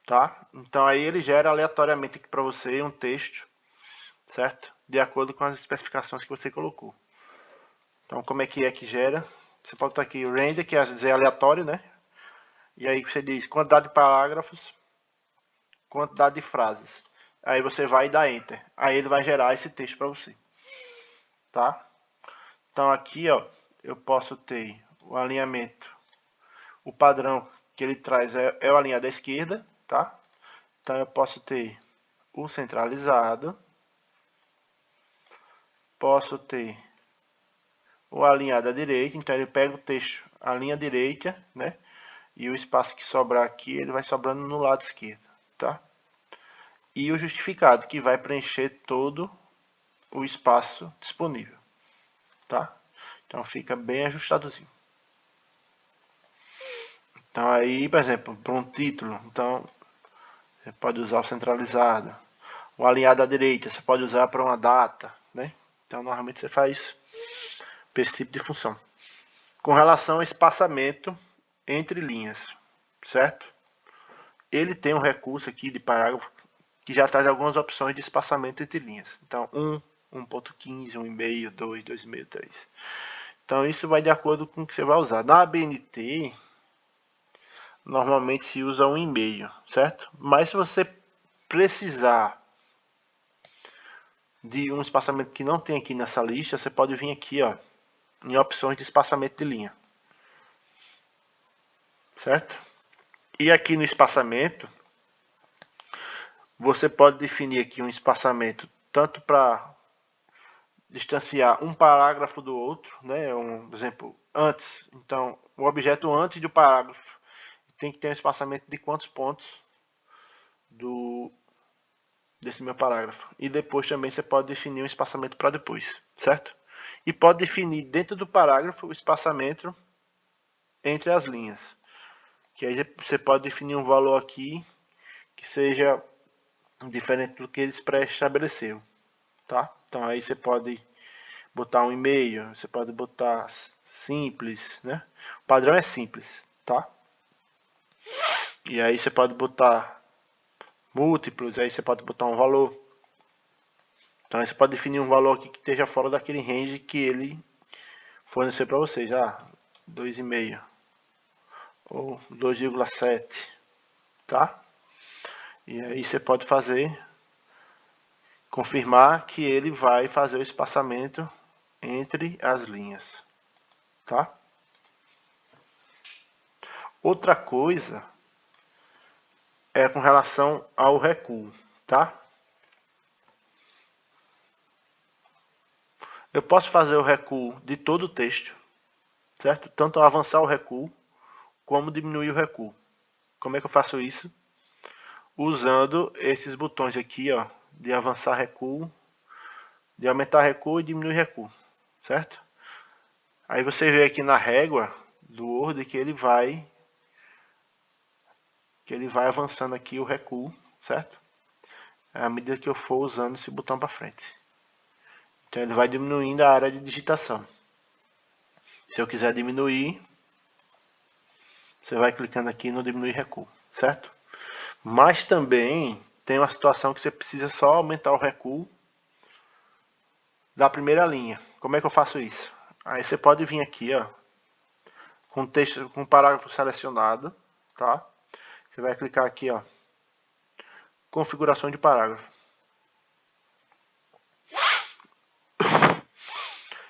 Tá? Então aí ele gera aleatoriamente aqui para você um texto, certo? De acordo com as especificações que você colocou. Então como é que gera? Você pode estar aqui o render, que é dizer aleatório, né? E aí você diz quantidade de parágrafos, quantidade de frases. Aí você vai e dá enter. Aí ele vai gerar esse texto para você. Tá? Então aqui, ó, eu posso ter o alinhamento. O padrão que ele traz é o alinhado à esquerda, tá? Então eu posso ter o centralizado. Posso ter o alinhado à direita, então ele pega o texto, a linha direita, né? E o espaço que sobrar aqui, ele vai sobrando no lado esquerdo, tá? E o justificado, que vai preencher todo o espaço disponível, tá? Então fica bem ajustadozinho. Então aí, por exemplo, para um título, então você pode usar o centralizado. O alinhado à direita, você pode usar para uma data, né? Então normalmente você faz para esse tipo de função. Com relação ao espaçamento entre linhas, certo? Ele tem um recurso aqui de parágrafo que já traz algumas opções de espaçamento entre linhas. Então, 1, 1.15, 1,5, 2, 2,5, 3. Então, isso vai de acordo com o que você vai usar. Na ABNT, normalmente se usa 1,5, certo? Mas se você precisar de um espaçamento que não tem aqui nessa lista, você pode vir aqui, ó, em opções de espaçamento de linha. Certo? E aqui no espaçamento, você pode definir aqui um espaçamento tanto para distanciar um parágrafo do outro, né? Por exemplo, antes. Então, o objeto antes do parágrafo tem que ter um espaçamento de quantos pontos desse meu parágrafo. E depois também você pode definir um espaçamento para depois, certo? E pode definir dentro do parágrafo o espaçamento entre as linhas. Que aí você pode definir um valor aqui que seja diferente do que eles pré-estabeleceram, tá? Então aí você pode botar um e-mail, você pode botar simples, né? O padrão é simples, tá? E aí você pode botar múltiplos, aí você pode botar um valor. Então aí você pode definir um valor aqui que esteja fora daquele range que ele fornecer para vocês, 2,5 ou 2,7, tá? E aí você pode confirmar que ele vai fazer o espaçamento entre as linhas, tá? Outra coisa é com relação ao recuo, tá? Eu posso fazer o recuo de todo o texto, certo? Tanto avançar o recuo, como diminuir o recuo. Como é que eu faço isso? Usando esses botões aqui, ó, de avançar recuo, de aumentar recuo e diminuir recuo, certo? Aí você vê aqui na régua do Word que ele vai avançando aqui o recuo, certo? À medida que eu for usando esse botão para frente. Então ele vai diminuindo a área de digitação. Se eu quiser diminuir, Você vai clicando aqui no diminuir recuo, certo? Mas também tem uma situação que você precisa só aumentar o recuo da primeira linha. Como é que eu faço isso? Aí você pode vir aqui, ó, com texto, com parágrafo selecionado, tá? Você vai clicar aqui, ó, configuração de parágrafo.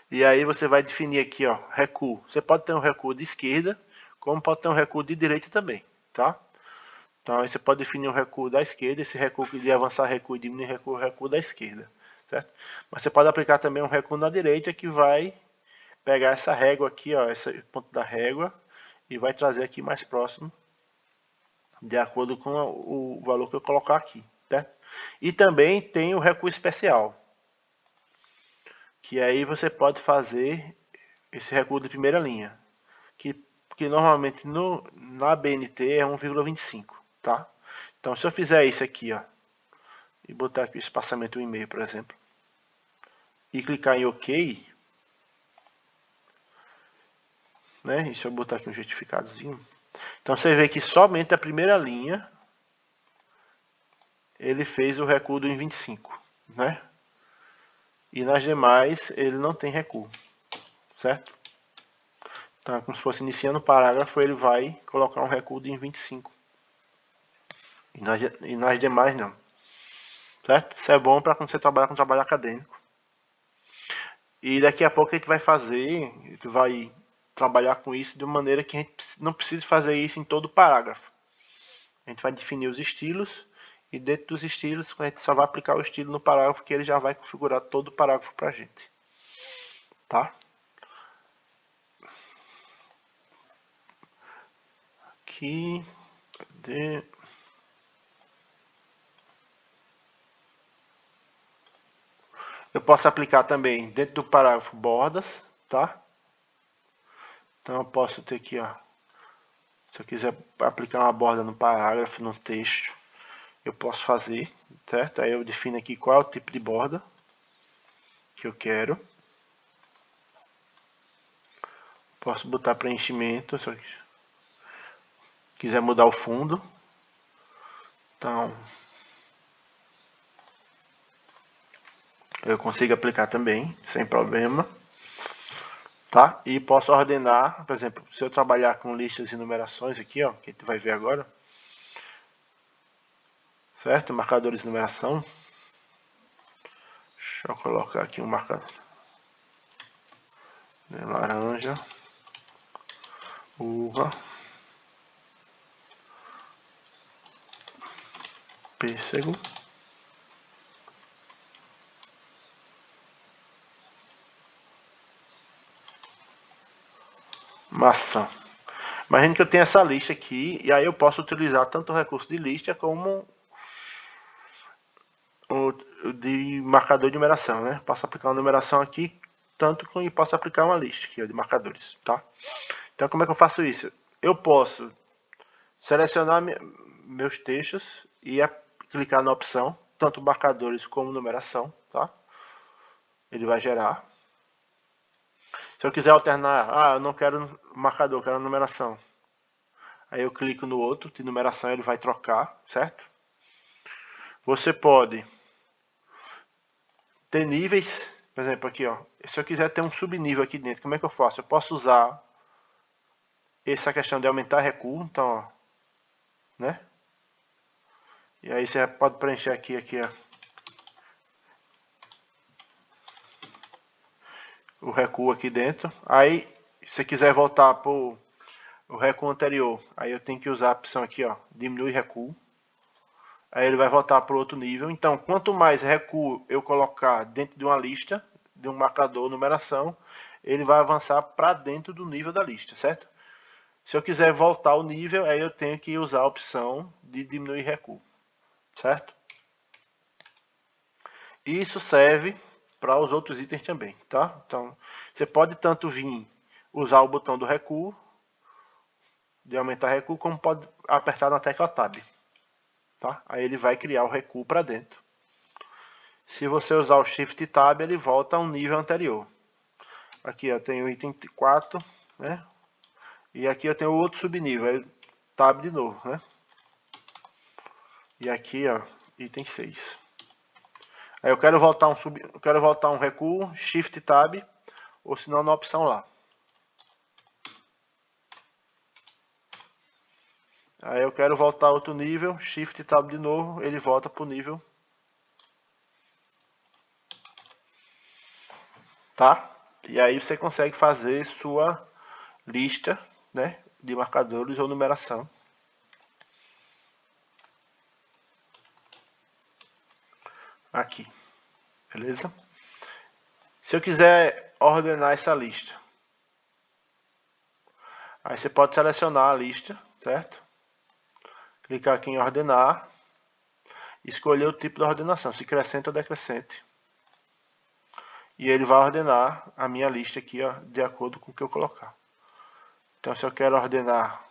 E aí você vai definir aqui, ó, recuo. Você pode ter um recuo de esquerda, como pode ter um recuo de direita também, tá? Então aí você pode definir um recuo da esquerda, esse recuo de avançar recuo e diminuir recuo, recuo da esquerda, certo? Mas você pode aplicar também um recuo na direita que vai pegar essa régua aqui, ó, esse ponto da régua, e vai trazer aqui mais próximo, de acordo com o valor que eu colocar aqui, certo? E também tem o recuo especial, que aí você pode fazer esse recuo de primeira linha, que normalmente na BNT é 1,25, tá? Então se eu fizer isso aqui, ó, e botar aqui o espaçamento 1,5, por exemplo, e clicar em OK, né? E se eu botar aqui um justificadozinho, então você vê que somente a primeira linha ele fez o recuo do 1,25, né? E nas demais ele não tem recuo, certo? Então é como se fosse iniciando o parágrafo, ele vai colocar um recuo de 1,25. E nas demais não. Certo? Isso é bom para quando você trabalhar com trabalho acadêmico. E daqui a pouco a gente vai fazer, a gente vai trabalhar com isso de uma maneira que a gente não precise fazer isso em todo o parágrafo. A gente vai definir os estilos e dentro dos estilos a gente só vai aplicar o estilo no parágrafo que ele já vai configurar todo o parágrafo para a gente. Tá? Aqui, cadê? Eu posso aplicar também dentro do parágrafo bordas, tá? Então eu posso ter aqui, ó, se eu quiser aplicar uma borda no parágrafo, no texto, eu posso fazer, certo? Aí eu defino aqui qual é o tipo de borda que eu quero. Posso botar preenchimento, se eu quiser mudar o fundo. Então, eu consigo aplicar também, sem problema. Tá? E posso ordenar, por exemplo, se eu trabalhar com listas e numerações aqui, ó, que a gente vai ver agora, certo? Marcadores de numeração. Deixa eu colocar aqui um marcador. Laranja, uva, pêssego, maçã. Imagina que eu tenho essa lista aqui, e aí eu posso utilizar tanto o recurso de lista como o de marcador de numeração, né? Posso aplicar uma numeração aqui, tanto que posso aplicar uma lista aqui, ó, de marcadores, tá? Então como é que eu faço isso? Eu posso selecionar meus textos e clicar na opção, tanto marcadores como numeração, tá? Ele vai gerar. Se eu quiser alternar, eu não quero marcador, quero numeração. Aí eu clico no outro de numeração, ele vai trocar, certo? Você pode ter níveis, por exemplo, aqui, ó. Se eu quiser ter um subnível aqui dentro, como é que eu faço? Eu posso usar essa questão de aumentar recuo, então, ó, né? E aí você pode preencher aqui, ó, o recuo aqui dentro. Aí, se você quiser voltar para o recuo anterior, aí eu tenho que usar a opção aqui, ó, diminui recuo. Aí ele vai voltar para outro nível. Então, quanto mais recuo eu colocar dentro de uma lista, de um marcador, numeração, ele vai avançar para dentro do nível da lista, certo? Se eu quiser voltar o nível, aí eu tenho que usar a opção de diminuir recuo, certo? E isso serve para os outros itens também, tá? Então, você pode tanto vir usar o botão do recuo, de aumentar recuo, como pode apertar na tecla Tab, tá? Aí ele vai criar o recuo para dentro. Se você usar o Shift Tab, ele volta a um nível anterior. Aqui, ó, tem o item 4, né? E aqui eu tenho outro subnível, aí tab de novo, né? E aqui, ó, item 6. Aí eu quero voltar um recuo, Shift Tab, ou se não na opção lá. Aí eu quero voltar outro nível, Shift Tab de novo, ele volta para o nível. Tá? E aí você consegue fazer sua lista, né, de marcadores ou numeração. Aqui, beleza? Se eu quiser ordenar essa lista, aí você pode selecionar a lista, certo? Clicar aqui em ordenar, escolher o tipo de ordenação, se crescente ou decrescente. E ele vai ordenar a minha lista aqui, ó, de acordo com o que eu colocar. Então, se eu quero ordenar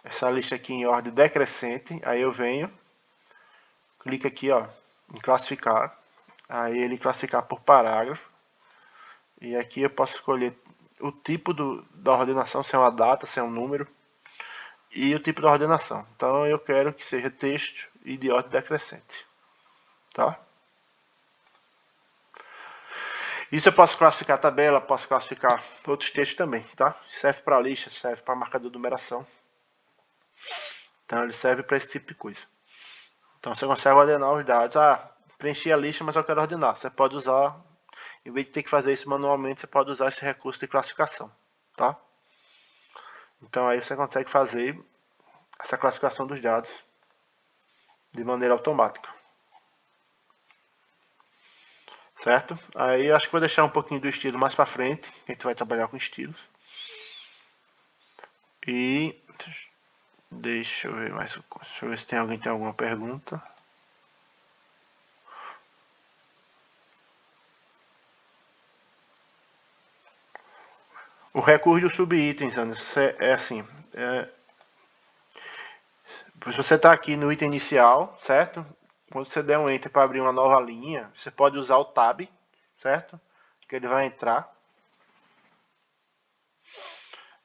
essa lista aqui em ordem decrescente, aí eu venho, clico aqui, ó, em classificar. Aí ele classificar por parágrafo. E aqui eu posso escolher o tipo da ordenação, se é uma data, se é um número. E o tipo da ordenação. Então eu quero que seja texto e de ordem decrescente. Tá? Isso eu posso classificar tabela, posso classificar outros textos também, tá? Serve para lista, serve para marcador de numeração. Então ele serve para esse tipo de coisa. Então você consegue ordenar os dados. Ah, preenchi a lista, mas eu quero ordenar. Você pode usar, em vez de ter que fazer isso manualmente, você pode usar esse recurso de classificação, tá? Então aí você consegue fazer essa classificação dos dados de maneira automática. Certo? Aí acho que vou deixar um pouquinho do estilo mais para frente, que a gente vai trabalhar com estilos. E deixa eu ver mais, deixa eu ver se alguém tem alguma pergunta. O recurso do subitens, Anderson, é assim, se você está aqui no item inicial, certo? Quando você der um enter para abrir uma nova linha, você pode usar o tab, certo? Que ele vai entrar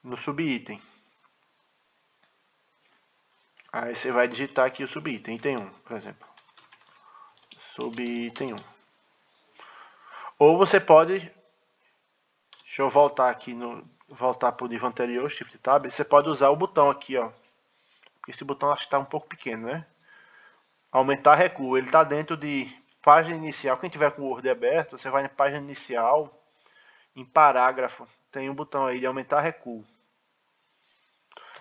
no subitem. Aí você vai digitar aqui o subitem, item 1, por exemplo. Subitem 1. Ou você pode, deixa eu voltar aqui, voltar para o nível anterior, Shift Tab, você pode usar o botão aqui, ó. Esse botão acho que está um pouco pequeno, né? Aumentar recuo, ele está dentro de página inicial. Quem tiver com o Word aberto, você vai em página inicial, em parágrafo, tem um botão aí de aumentar recuo.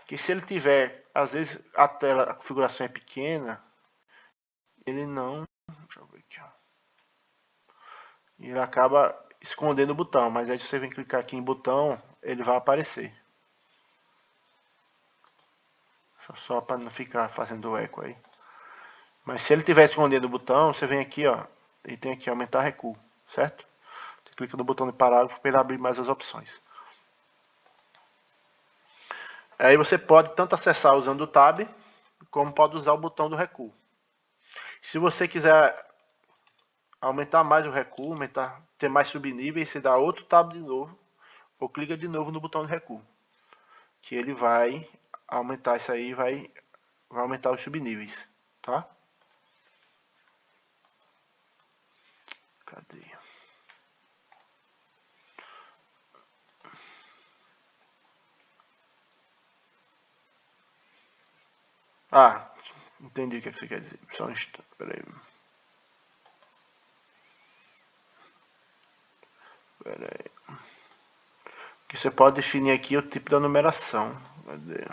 Que se ele tiver, às vezes a tela, a configuração é pequena, ele não, deixa eu ver aqui, ó. Ele acaba escondendo o botão, mas aí se você vem clicar aqui em botão, ele vai aparecer. Só para não ficar fazendo eco aí. Mas se ele tiver escondendo o botão, você vem aqui, ó, e tem aqui aumentar recuo, certo? Você clica no botão de parágrafo para ele abrir mais as opções. Aí você pode tanto acessar usando o tab, como pode usar o botão do recuo. Se você quiser aumentar mais o recuo, ter mais subníveis, você dá outro tab de novo, ou clica de novo no botão de recuo, que ele vai aumentar isso aí, vai aumentar os subníveis, tá? Cadê? Ah, entendi o que você quer dizer. Só um instante, peraí. Que você pode definir aqui o tipo da numeração. Cadê?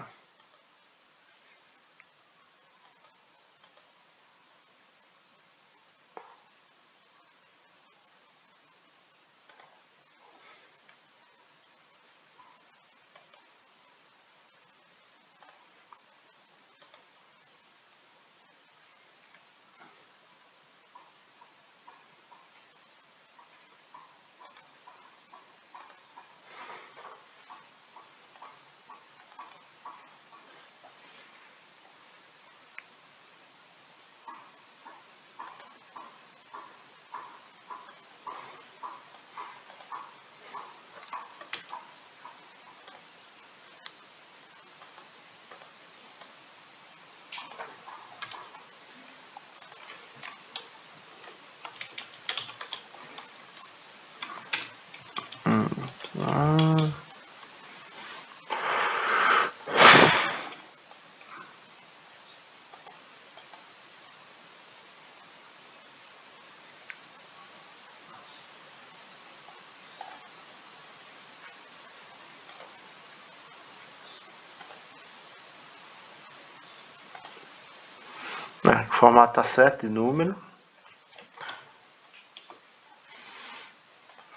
O formato tá certo de número.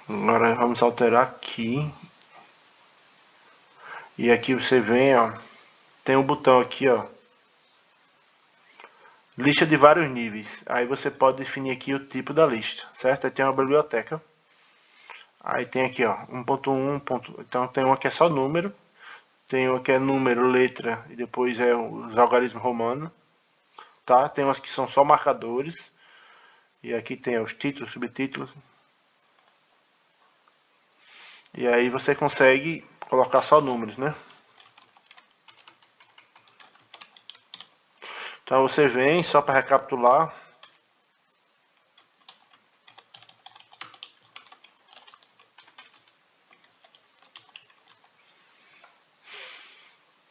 Agora vamos alterar aqui. E aqui você vem, ó, tem um botão aqui, ó, lista de vários níveis. Aí você pode definir aqui o tipo da lista, certo? Aí tem uma biblioteca. Aí tem aqui, ó, 1.1, então tem uma que é só número, tem uma que é número, letra e depois é os algarismos romanos, tá? Tem umas que são só marcadores. E aqui tem os títulos, subtítulos. E aí você consegue colocar só números, né? Então você vem, só para recapitular,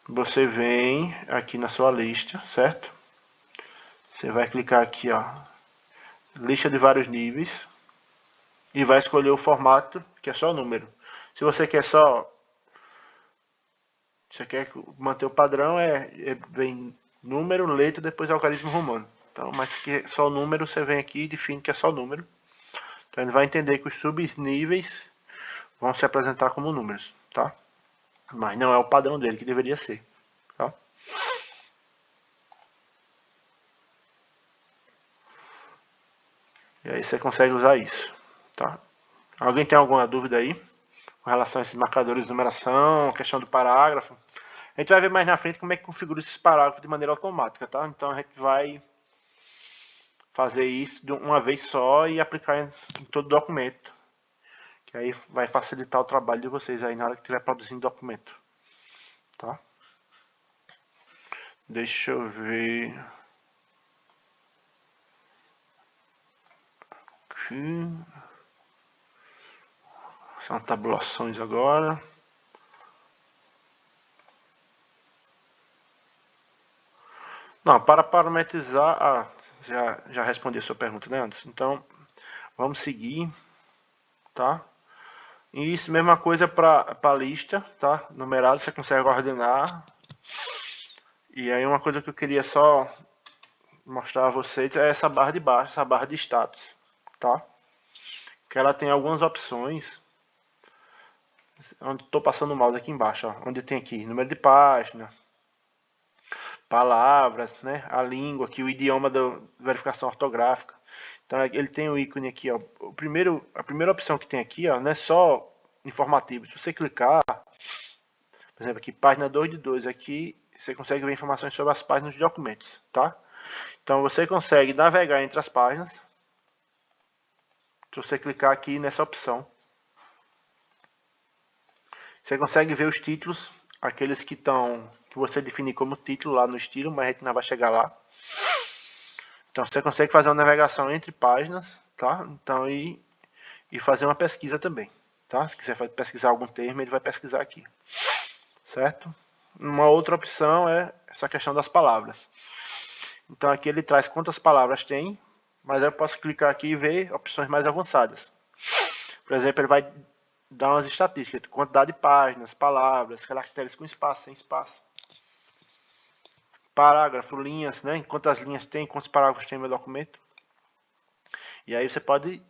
você vem aqui na sua lista, certo? Você vai clicar aqui, ó, lista de vários níveis e vai escolher o formato que é só número. Se você quer só, você quer manter o padrão, vem número, letra, depois algarismo romano. Então, mas se quer só número, você vem aqui e define que é só número. Então ele vai entender que os subníveis vão se apresentar como números, tá? Mas não é o padrão dele que deveria ser, tá? E aí você consegue usar isso, tá? Alguém tem alguma dúvida aí com relação a esses marcadores de numeração, questão do parágrafo? A gente vai ver mais na frente como é que configura esses parágrafos de maneira automática, tá? Então a gente vai fazer isso de uma vez só e aplicar em todo o documento. Que aí vai facilitar o trabalho de vocês aí na hora que estiver produzindo documento, tá? Deixa eu ver. Aqui. São tabulações agora. Não, para parametrizar. Já respondi a sua pergunta, né, Anderson? Então, vamos seguir, tá? E isso, mesma coisa para a lista, tá? Numerado, você consegue ordenar. E aí, uma coisa que eu queria só mostrar a vocês é essa barra de baixo, essa barra de status, tá? Que ela tem algumas opções. Onde estou passando o mouse aqui embaixo, ó, onde tem aqui número de página, palavras, né, a língua, aqui o idioma da verificação ortográfica. Então ele tem o ícone aqui, ó. A primeira opção que tem aqui, ó, não é só informativo. Se você clicar, por exemplo, aqui página 2 de 2, aqui você consegue ver informações sobre as páginas de documentos, tá? Então você consegue navegar entre as páginas. Se você clicar aqui nessa opção, você consegue ver os títulos, aqueles que você definir como título lá no estilo, mas a gente não vai chegar lá. Então você consegue fazer uma navegação entre páginas, tá? Então e fazer uma pesquisa também, tá? Se quiser pesquisar algum termo, ele vai pesquisar aqui, certo? Uma outra opção é essa questão das palavras. Então aqui ele traz quantas palavras tem, mas eu posso clicar aqui e ver opções mais avançadas. Por exemplo, ele vai dar umas estatísticas, quantidade de páginas, palavras, caracteres com espaço, sem espaço. Parágrafo, linhas, né? Quantas linhas tem, quantos parágrafos tem no meu documento. E aí você pode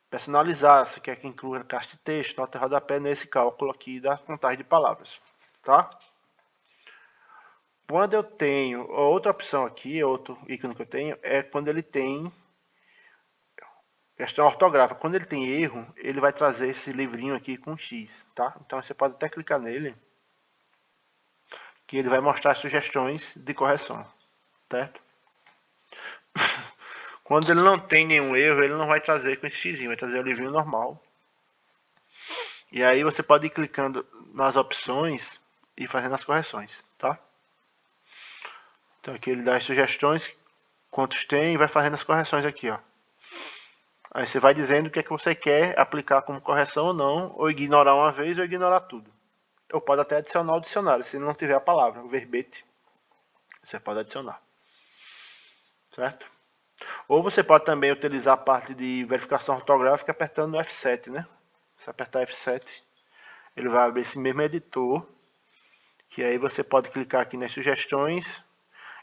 personalizar, se quer que inclua caixa de texto, nota de rodapé nesse cálculo aqui da contagem de palavras, tá? Quando eu tenho, outra opção aqui, outro ícone que eu tenho, é quando ele tem questão ortográfica. Quando ele tem erro, ele vai trazer esse livrinho aqui com X, tá? Então você pode até clicar nele, que ele vai mostrar sugestões de correção, certo? Quando ele não tem nenhum erro, ele não vai trazer com esse X, vai trazer o livrinho normal. E aí você pode ir clicando nas opções e fazendo as correções, tá? Então aqui ele dá as sugestões, quantos tem, e vai fazendo as correções aqui, ó. Aí você vai dizendo o que é que você quer aplicar como correção ou não, ou ignorar uma vez ou ignorar tudo. Ou pode até adicionar o dicionário, se não tiver a palavra, o verbete, você pode adicionar. Certo? Ou você pode também utilizar a parte de verificação ortográfica apertando o F7, né? Se apertar F7, ele vai abrir esse mesmo editor, que aí você pode clicar aqui nas sugestões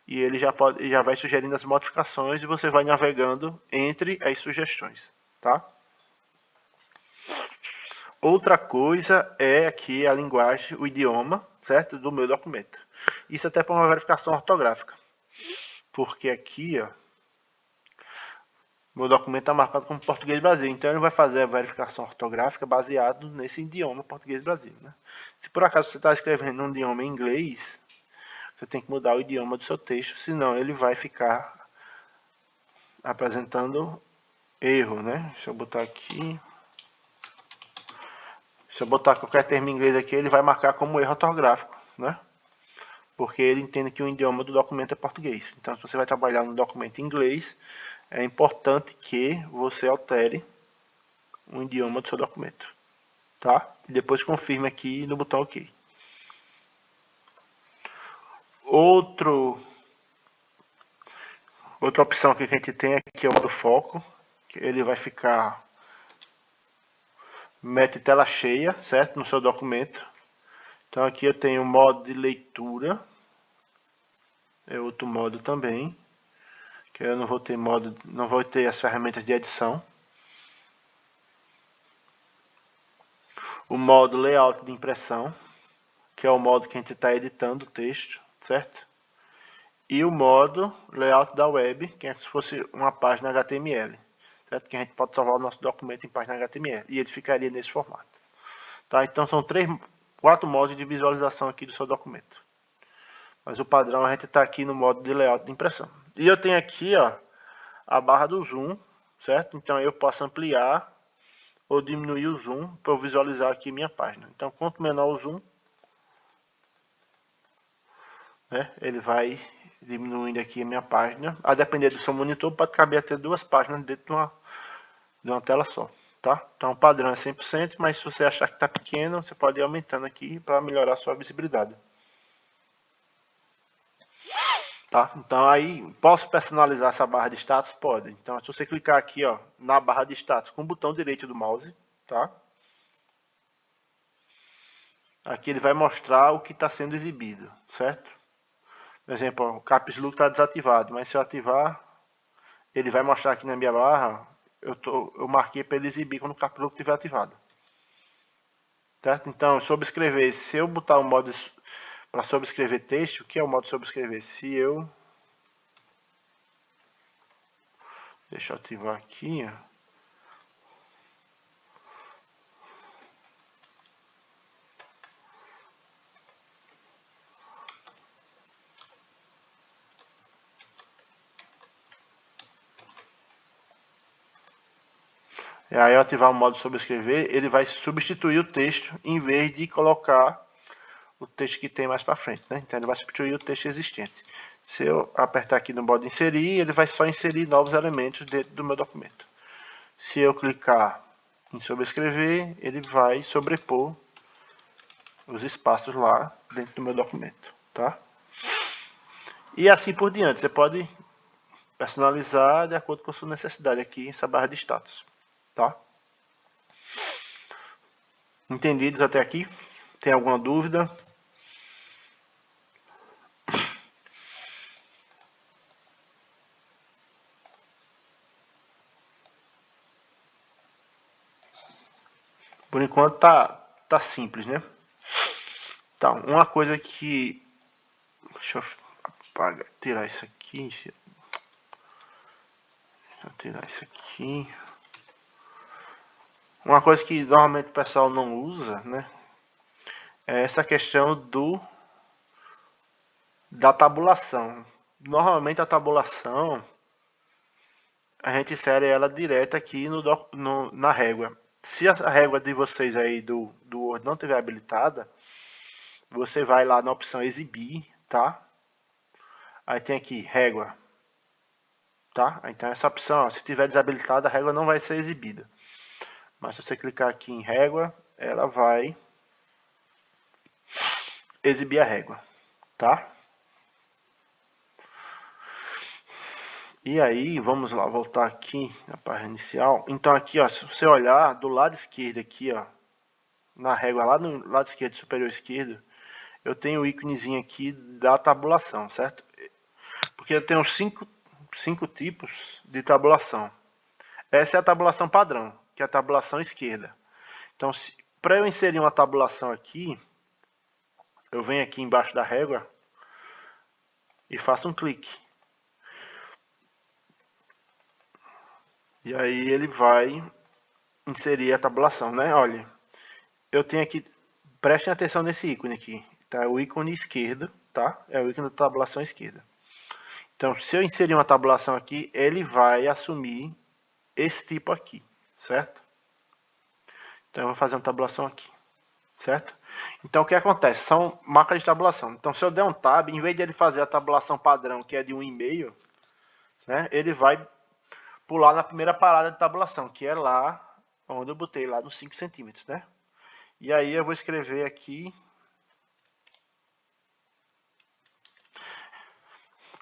e ele já vai sugerindo as modificações e você vai navegando entre as sugestões, tá? Outra coisa é aqui a linguagem, o idioma, certo? Do meu documento. Isso até para uma verificação ortográfica. Porque aqui, ó, meu documento está marcado como Português Brasil. Então ele vai fazer a verificação ortográfica baseado nesse idioma Português Brasil, né? Se por acaso você está escrevendo um idioma em inglês, você tem que mudar o idioma do seu texto, senão ele vai ficar apresentando erro, né? Deixa eu botar aqui. Se eu botar qualquer termo em inglês aqui, ele vai marcar como erro ortográfico, né? Porque ele entende que o idioma do documento é português. Então, se você vai trabalhar no documento em inglês, é importante que você altere o idioma do seu documento, tá? E depois confirme aqui no botão OK. Outra opção que a gente tem aqui é o modo foco, que ele vai ficar mete tela cheia, certo? No seu documento. Então aqui eu tenho o modo de leitura, é outro modo também, que eu não vou ter as ferramentas de edição. O modo layout de impressão, que é o modo que a gente está editando o texto, certo? E o modo layout da web, que é como se fosse uma página HTML, certo? Que a gente pode salvar o nosso documento em página HTML, e ele ficaria nesse formato. Tá? Então são 4 modos de visualização aqui do seu documento. Mas o padrão a gente está aqui no modo de layout de impressão. E eu tenho aqui, ó, a barra do zoom, certo? Então eu posso ampliar ou diminuir o zoom para eu visualizar aqui minha página. Então quanto menor o zoom, né, ele vai diminuindo aqui a minha página. A depender do seu monitor, pode caber até 2 páginas dentro de uma tela só. Tá? Então o padrão é 100%, mas se você achar que está pequeno, você pode ir aumentando aqui para melhorar a sua visibilidade. Tá? Então aí, posso personalizar essa barra de status? Pode. Então se você clicar aqui, ó, na barra de status com o botão direito do mouse, tá? Aqui ele vai mostrar o que está sendo exibido, certo? Por exemplo, ó, o Caps Look está desativado, mas se eu ativar, ele vai mostrar aqui na minha barra, eu marquei para ele exibir quando o Caps Look estiver ativado. Certo? Então, sobrescrever, se eu botar o modo para sobrescrever texto, o que é o modo sobrescrever? Se eu... Deixa eu ativar aqui, ó. E aí, eu ativar o modo sobrescrever, ele vai substituir o texto em vez de colocar o texto que tem mais para frente, né? Então ele vai substituir o texto existente. Se eu apertar aqui no modo inserir, ele vai só inserir novos elementos dentro do meu documento. Se eu clicar em sobrescrever, ele vai sobrepor os espaços lá dentro do meu documento, tá? E assim por diante, você pode personalizar de acordo com a sua necessidade aqui, essa barra de status, tá? Entendidos até aqui? Tem alguma dúvida? Por enquanto tá simples, né? Então, uma coisa que... Deixa eu apagar, tirar isso aqui. Deixa eu tirar isso aqui. Uma coisa que normalmente o pessoal não usa, né? É essa questão da tabulação. Normalmente a tabulação, a gente insere ela direto aqui na régua. Se a régua de vocês aí do Word não estiver habilitada, você vai lá na opção exibir, tá? Aí tem aqui régua, tá? Então essa opção, ó, se estiver desabilitada, a régua não vai ser exibida. Mas se você clicar aqui em régua, ela vai exibir a régua, tá? E aí, vamos lá, voltar aqui na página inicial. Então aqui, ó, se você olhar do lado esquerdo aqui, ó, na régua lá no lado esquerdo, superior esquerdo, eu tenho o íconezinho aqui da tabulação, certo? Porque eu tenho cinco tipos de tabulação. Essa é a tabulação padrão, que é a tabulação esquerda. Então, para eu inserir uma tabulação aqui, eu venho aqui embaixo da régua e faço um clique. E aí ele vai inserir a tabulação, né? Olha, eu tenho aqui, prestem atenção nesse ícone aqui, tá? O ícone esquerdo, tá? É o ícone da tabulação esquerda. Então, se eu inserir uma tabulação aqui, ele vai assumir esse tipo aqui, certo? Então, eu vou fazer uma tabulação aqui, certo? Então, o que acontece? São marcas de tabulação. Então, se eu der um tab, em vez de ele fazer a tabulação padrão, que é de 1,5, né? Ele vai pular na primeira parada de tabulação, que é lá onde eu botei, lá nos 5 centímetros, né? E aí eu vou escrever aqui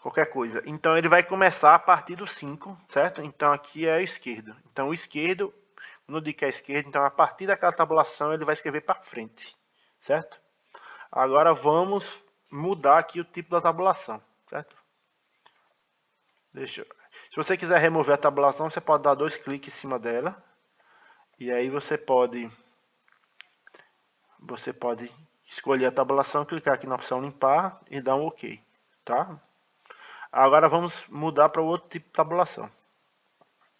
qualquer coisa. Então ele vai começar a partir do 5, certo? Então aqui é o esquerdo. Então o esquerdo, quando eu digo que é esquerdo, então a partir daquela tabulação ele vai escrever para frente, certo? Agora vamos mudar aqui o tipo da tabulação, certo? Se você quiser remover a tabulação, você pode dar 2 cliques em cima dela. E aí você pode escolher a tabulação, clicar aqui na opção limpar e dar um OK, tá? Agora vamos mudar para o outro tipo de tabulação.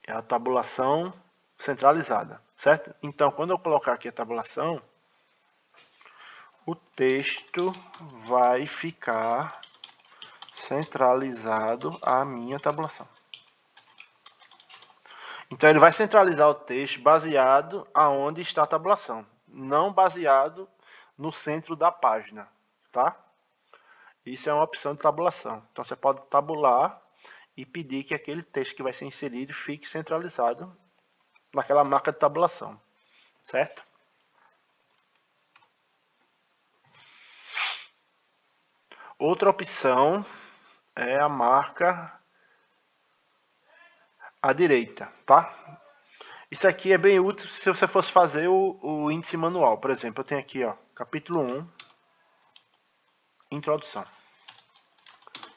É a tabulação centralizada, certo? Então, quando eu colocar aqui a tabulação, o texto vai ficar centralizado à minha tabulação. Então, ele vai centralizar o texto baseado aonde está a tabulação, não baseado no centro da página, tá? Isso é uma opção de tabulação. Então, você pode tabular e pedir que aquele texto que vai ser inserido fique centralizado naquela marca de tabulação, certo? Outra opção é a marca à direita, tá? Isso aqui é bem útil se você fosse fazer o índice manual. Por exemplo, eu tenho aqui, ó, capítulo 1, introdução,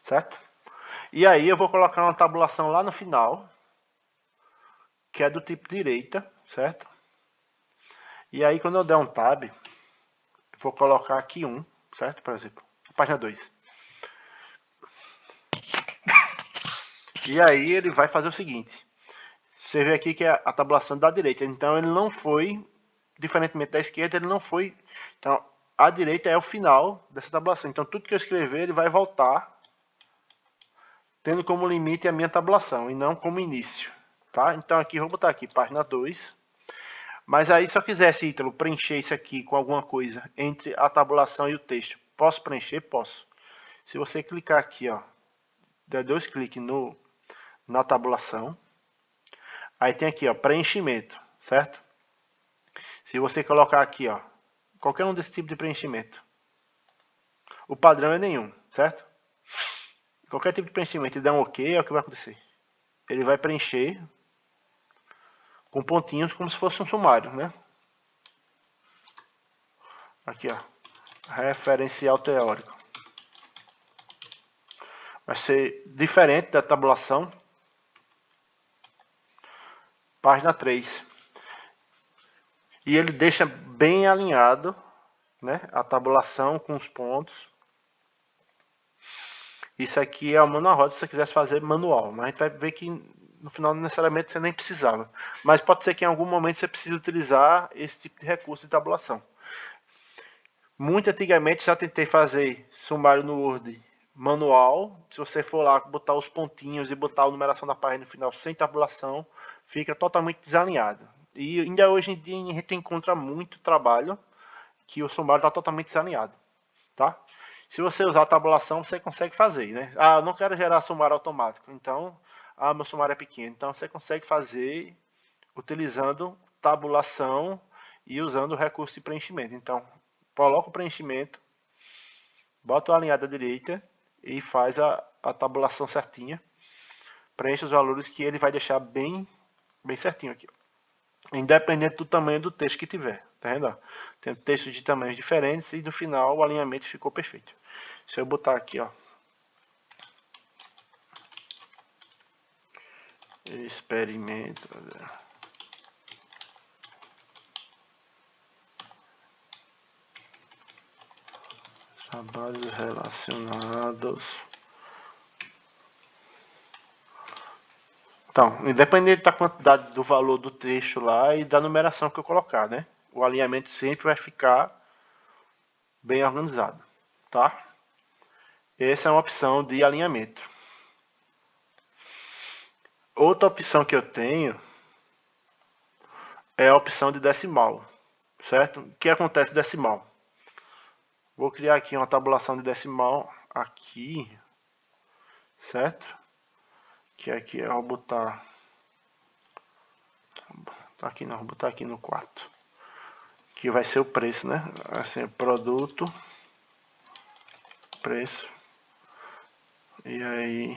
certo? E aí eu vou colocar uma tabulação lá no final, que é do tipo direita, certo? E aí quando eu der um tab, vou colocar aqui 1, certo? Por exemplo, página 2. E aí ele vai fazer o seguinte. Você vê aqui que é a tabulação da direita. Então ele não foi, diferentemente da esquerda, ele não foi. Então a direita é o final dessa tabulação. Então tudo que eu escrever ele vai voltar, tendo como limite a minha tabulação e não como início. Tá? Então aqui vou botar aqui página 2. Mas aí se eu quisesse, Ítalo, preencher isso aqui com alguma coisa entre a tabulação e o texto, posso preencher? Posso. Se você clicar aqui, ó, der 2 cliques na tabulação, aí tem aqui, ó, preenchimento, certo? Se você colocar aqui, ó, qualquer um desse tipo de preenchimento, o padrão é nenhum, certo? Qualquer tipo de preenchimento e der um OK, é o que vai acontecer. Ele vai preencher com pontinhos como se fosse um sumário, né? Aqui, ó, referencial teórico. Vai ser diferente da tabulação. Página 3. E ele deixa bem alinhado, né, a tabulação com os pontos. Isso aqui é o mano a roda se você quisesse fazer manual, mas a gente vai ver que no final necessariamente você nem precisava. Mas pode ser que em algum momento você precise utilizar esse tipo de recurso de tabulação. Muito antigamente já tentei fazer sumário no Word manual. Se você for lá botar os pontinhos e botar a numeração da página no final sem tabulação, fica totalmente desalinhado. E ainda hoje em dia a gente encontra muito trabalho que o sumário está totalmente desalinhado, tá? Se você usar a tabulação, você consegue fazer, né? Ah, eu não quero gerar sumário automático, então, meu sumário é pequeno. Então você consegue fazer utilizando tabulação e usando o recurso de preenchimento. Então, coloca o preenchimento, bota o alinhado à direita e faz a tabulação certinha. Preenche os valores que ele vai deixar bem certinho aqui. Independente do tamanho do texto que tiver, tá vendo? Tem textos de tamanhos diferentes e no final o alinhamento ficou perfeito. Se eu botar aqui, ó, Experimento. Trabalhos relacionados. Então, independente da quantidade do valor do texto lá e da numeração que eu colocar, né? O alinhamento sempre vai ficar bem organizado, tá? Essa é uma opção de alinhamento. Outra opção que eu tenho é a opção de decimal, certo? O que acontece decimal? Vou criar aqui uma tabulação de decimal aqui, certo? Que aqui eu vou botar aqui, não, vou botar aqui no quarto, que vai ser o preço, né? Assim, produto, preço, e aí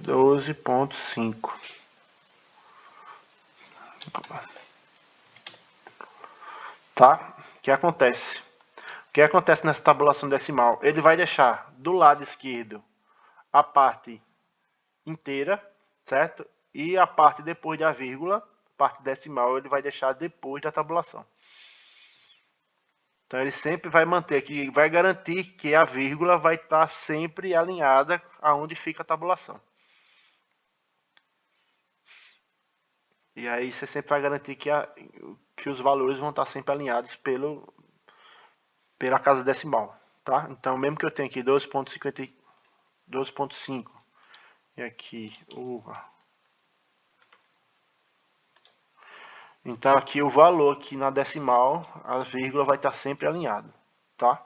12,5. Tá? O que acontece? O que acontece nessa tabulação decimal? Ele vai deixar do lado esquerdo a parte inteira, certo? E a parte depois da vírgula, parte decimal, ele vai deixar depois da tabulação. Então ele sempre vai manter aqui, vai garantir que a vírgula vai estar sempre alinhada aonde fica a tabulação. E aí você sempre vai garantir que os valores vão estar sempre alinhados pela casa decimal, tá? Então mesmo que eu tenha aqui 12,5 e aqui então aqui o valor aqui na decimal, a vírgula vai estar sempre alinhado, tá?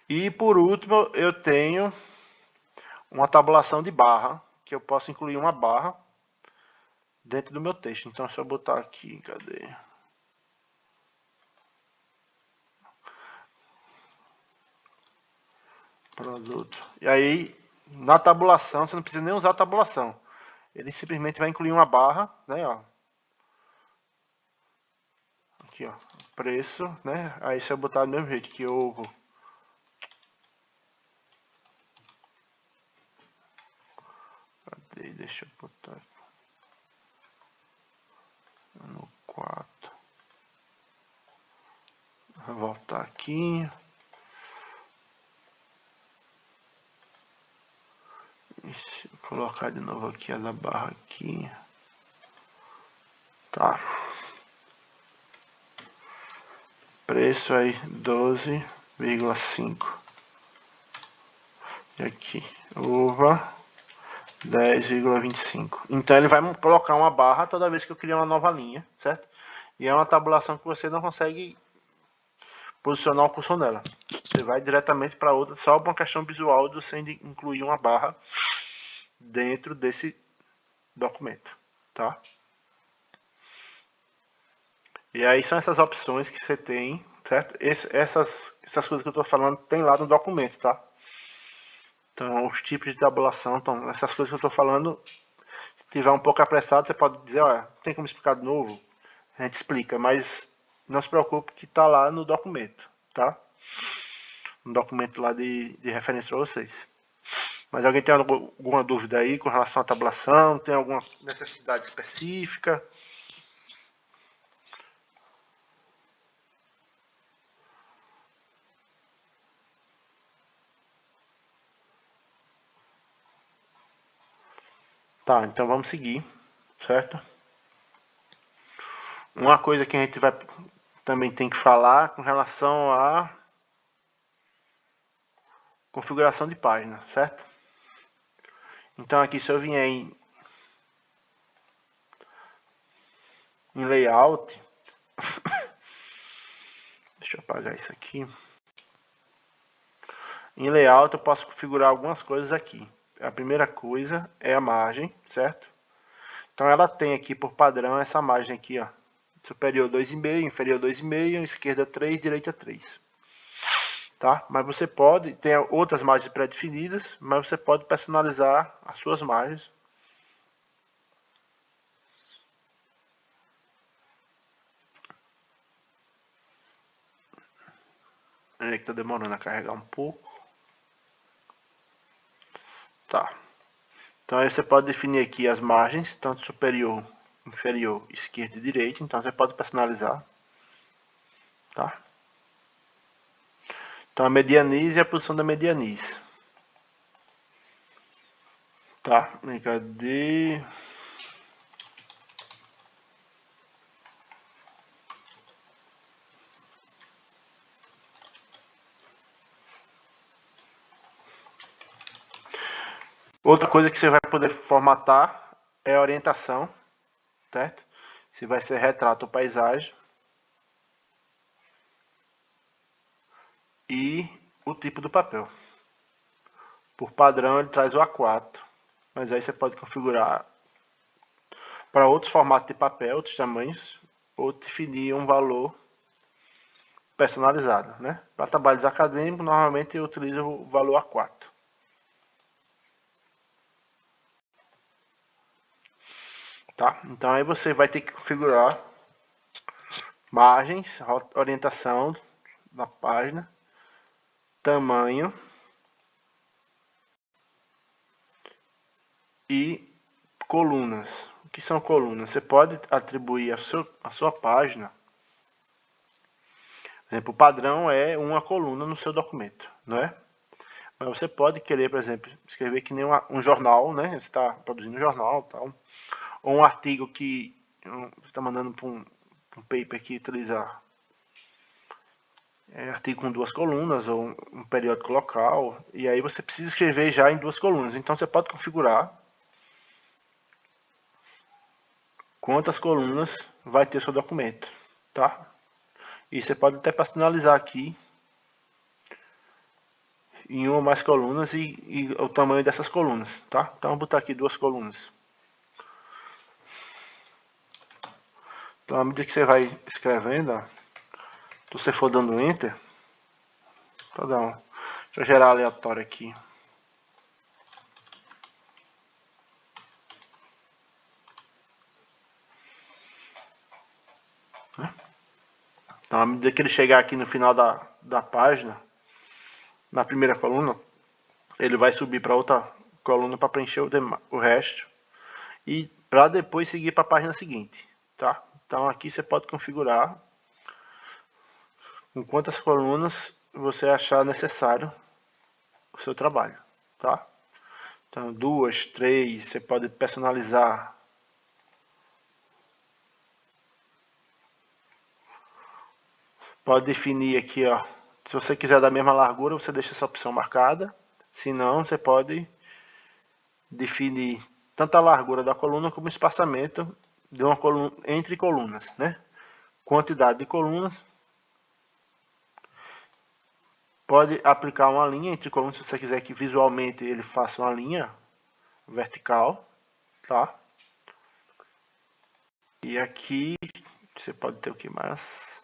E por último, eu tenho uma tabulação de barra, que eu posso incluir uma barra dentro do meu texto. Então, se eu botar aqui, cadê? Produto. E aí, na tabulação, você não precisa nem usar a tabulação. Ele simplesmente vai incluir uma barra, né, ó. Aqui, ó, preço, né? Aí se eu botar do mesmo jeito que ovo. Cadê? Deixa eu botar no 4. Vou voltar aqui. Deixa eu colocar de novo aqui a da barra aqui. Tá. Preço aí 12,5. E aqui, uva 10,25. Então ele vai colocar uma barra toda vez que eu criar uma nova linha, certo? E é uma tabulação que você não consegue posicionar o cursor nela. Você vai diretamente para outra, só por uma questão visual de você incluir uma barra dentro desse documento, tá? E aí são essas opções que você tem, certo? Essas coisas que eu estou falando tem lá no documento, tá? Então, os tipos de tabulação, então, essas coisas que eu estou falando, se tiver um pouco apressado, você pode dizer, olha, tem como explicar de novo? A gente explica, mas não se preocupe que está lá no documento, tá? Um documento lá de referência para vocês. Mas alguém tem alguma dúvida aí com relação à tabulação? Tem alguma necessidade específica? Tá, então vamos seguir, certo? Uma coisa que a gente vai também tem que falar com relação à configuração de página, certo? Então aqui se eu vier em layout, deixa eu apagar isso aqui. Em layout eu posso configurar algumas coisas aqui. A primeira coisa é a margem, certo? Então ela tem aqui por padrão essa margem aqui, ó. Superior 2,5, inferior 2,5, esquerda 3, direita 3. Tá? Mas você pode, tem outras margens pré-definidas, mas você pode personalizar as suas margens. É que tá demorando a carregar um pouco. Tá. Então aí você pode definir aqui as margens, tanto superior, inferior, esquerda e direita. Então você pode personalizar. Tá? Então a medianize é a posição da medianize. Tá? E cadê? Outra coisa que você vai poder formatar é a orientação, certo? Se vai ser retrato ou paisagem. E o tipo do papel. Por padrão ele traz o A4, mas aí você pode configurar para outros formatos de papel, outros tamanhos, ou definir um valor personalizado, né? Para trabalhos acadêmicos, normalmente eu utilizo o valor A4. Tá? Então aí você vai ter que configurar margens, orientação na página, tamanho e colunas. O que são colunas? Você pode atribuir a sua página. Por exemplo, o padrão é uma coluna no seu documento, não é? Mas você pode querer, por exemplo, escrever que nem um jornal, né? Você está produzindo um jornal, tal, ou um artigo que você está mandando para um paper que utiliza artigo com duas colunas ou um periódico local, e aí você precisa escrever já em duas colunas. Então você pode configurar quantas colunas vai ter seu documento, tá? E você pode até personalizar aqui em uma ou mais colunas e o tamanho dessas colunas, tá? Então vou botar aqui duas colunas. Então à medida que você vai escrevendo, ó, se você for dando enter, deixa eu gerar aleatório aqui. Então à medida que ele chegar aqui no final da página, na primeira coluna, ele vai subir para outra coluna para preencher o resto e para depois seguir para a página seguinte, tá? Então aqui você pode configurar com quantas colunas você achar necessário o seu trabalho, tá? Então 2, 3, você pode personalizar. Pode definir aqui, ó, se você quiser da mesma largura, você deixa essa opção marcada. Se não, você pode definir tanto a largura da coluna como o espaçamento de uma coluna, entre colunas, né? Quantidade de colunas. Pode aplicar uma linha entre colunas se você quiser que visualmente ele faça uma linha vertical, tá? E aqui você pode ter o que mais?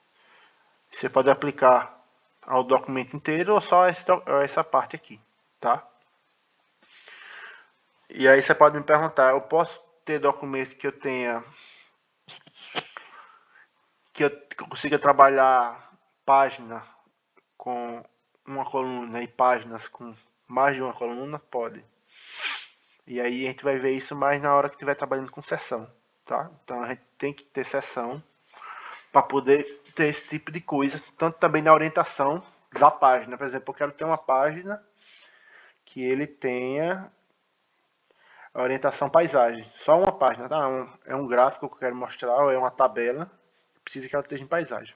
Você pode aplicar ao documento inteiro ou só essa parte aqui, tá? E aí você pode me perguntar, eu posso ter documento que eu tenha, que eu consiga trabalhar página com uma coluna e páginas com mais de uma coluna? Pode. E aí a gente vai ver isso mais na hora que estiver trabalhando com seção, tá? Então a gente tem que ter seção para poder ter esse tipo de coisa, tanto também na orientação da página. Por exemplo, eu quero ter uma página que ele tenha a orientação paisagem. Só uma página, tá? É um gráfico que eu quero mostrar, ou é uma tabela, precisa que ela esteja em paisagem.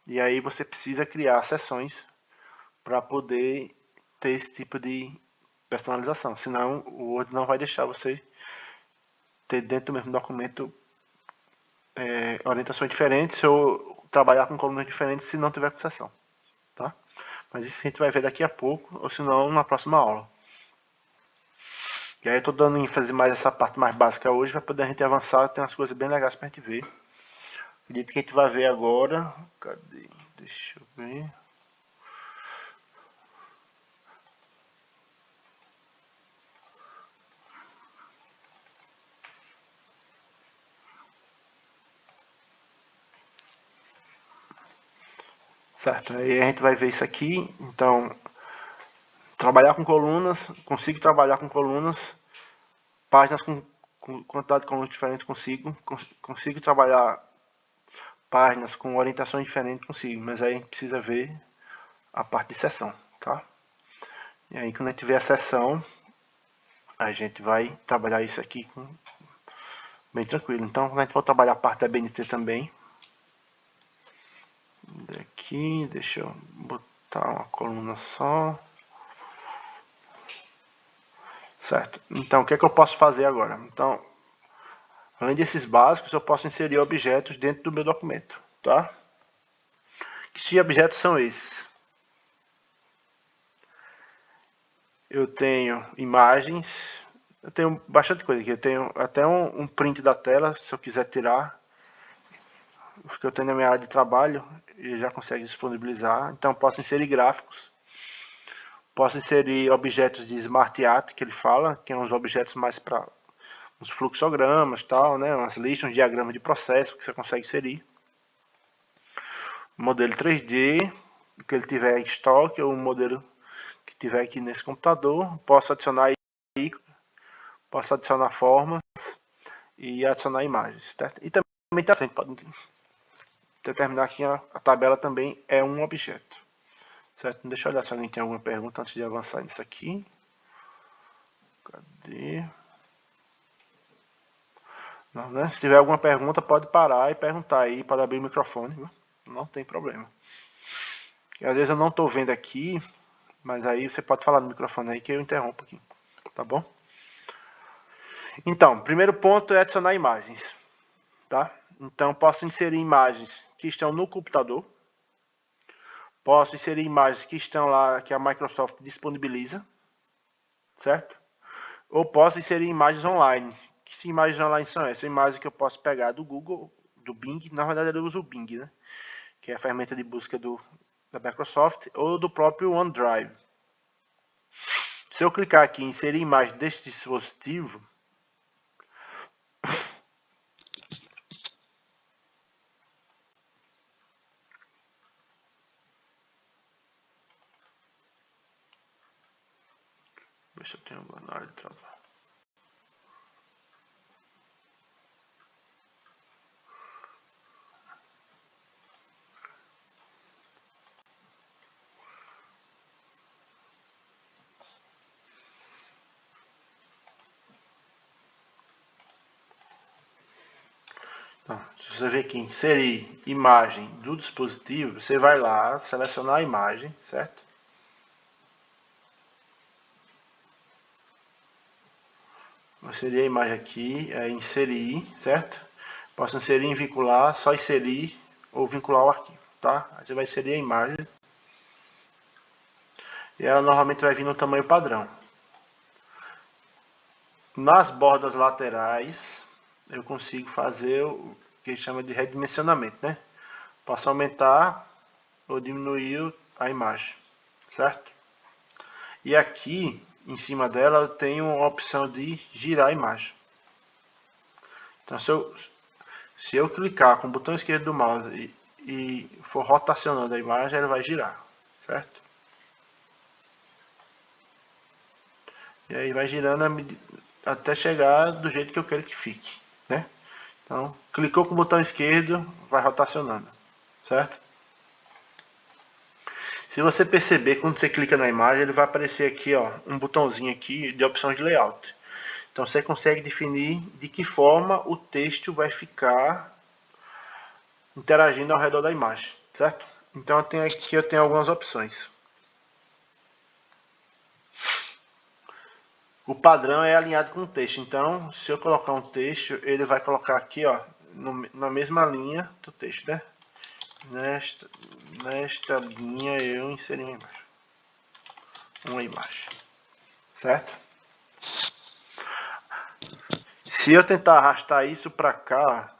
E aí você precisa criar seções para poder ter esse tipo de personalização. Senão o Word não vai deixar você ter dentro do mesmo documento orientações diferentes ou trabalhar com colunas diferentes se não tiver com seção. Tá? Mas isso a gente vai ver daqui a pouco, ou se não na próxima aula. E aí eu estou dando ênfase mais essa parte mais básica hoje, para poder a gente avançar, tem umas coisas bem legais para a gente ver. Acredito que a gente vai ver agora. Cadê? Deixa eu ver. certo? Aí a gente vai ver isso aqui. Então, trabalhar com colunas, consigo trabalhar com colunas, páginas com quantidade de colunas diferentes, consigo trabalhar páginas com orientações diferentes, consigo, mas aí a gente precisa ver a parte de seção, tá? E aí quando a gente vê a seção, a gente vai trabalhar isso aqui bem tranquilo. Então, quando a gente for trabalhar a parte da BNT também, daqui, deixa eu botar uma coluna só. Certo. Então, o que é que eu posso fazer agora? Então, além desses básicos, eu posso inserir objetos dentro do meu documento, tá? Que objetos são esses? Eu tenho imagens, eu tenho bastante coisa aqui. Eu tenho até um print da tela, se eu quiser tirar. Os que eu tenho na minha área de trabalho, ele já consegue disponibilizar. Então, posso inserir gráficos. Posso inserir objetos de Smart Art, que ele fala, que são uns objetos mais para uns fluxogramas, tal, né? Umas listas, uns diagramas de processo que você consegue inserir. Modelo 3D, que ele tiver em estoque, ou um modelo que tiver aqui nesse computador. Posso adicionar formas e adicionar imagens. Certo? E também tá, a gente pode determinar que a tabela também é um objeto. Certo? Deixa eu olhar se alguém tem alguma pergunta antes de avançar nisso aqui. Cadê? Não, né? Se tiver alguma pergunta, pode parar e perguntar aí, pode abrir o microfone, viu? Não tem problema. E às vezes eu não estou vendo aqui, mas aí você pode falar no microfone aí que eu interrompo aqui, tá bom? Então, primeiro ponto é adicionar imagens, tá? Então, posso inserir imagens que estão no computador, posso inserir imagens que estão lá, que a Microsoft disponibiliza, certo? Ou posso inserir imagens online. Que imagens online são essas? Imagens que eu posso pegar do Google, do Bing, na verdade eu uso o Bing, né? Que é a ferramenta de busca da Microsoft, ou do próprio OneDrive. Se eu clicar aqui em inserir imagem deste dispositivo, deixa eu ter uma na área de trabalho. Então, se você ver aqui, inserir imagem do dispositivo, você vai lá, selecionar a imagem, certo? Vou inserir a imagem aqui, inserir, certo? Posso inserir em vincular, só inserir ou vincular o arquivo, tá? Aí você vai inserir a imagem. E ela normalmente vai vir no tamanho padrão. Nas bordas laterais, eu consigo fazer o que a gente chama de redimensionamento, né? Posso aumentar ou diminuir a imagem, certo? E aqui, em cima dela, eu tenho a opção de girar a imagem. Então, se eu clicar com o botão esquerdo do mouse e for rotacionando a imagem, ela vai girar, certo? E aí vai girando até chegar do jeito que eu quero que fique, né? Então, clicou com o botão esquerdo, vai rotacionando, certo? Se você perceber, quando você clica na imagem, ele vai aparecer aqui, ó, um botãozinho aqui de opção de layout. Então, você consegue definir de que forma o texto vai ficar interagindo ao redor da imagem, certo? Então, aqui eu tenho algumas opções. O padrão é alinhado com o texto. Então, se eu colocar um texto, ele vai colocar aqui, ó, na mesma linha do texto, né? Nesta linha eu inseri uma imagem, certo? Se eu tentar arrastar isso para cá,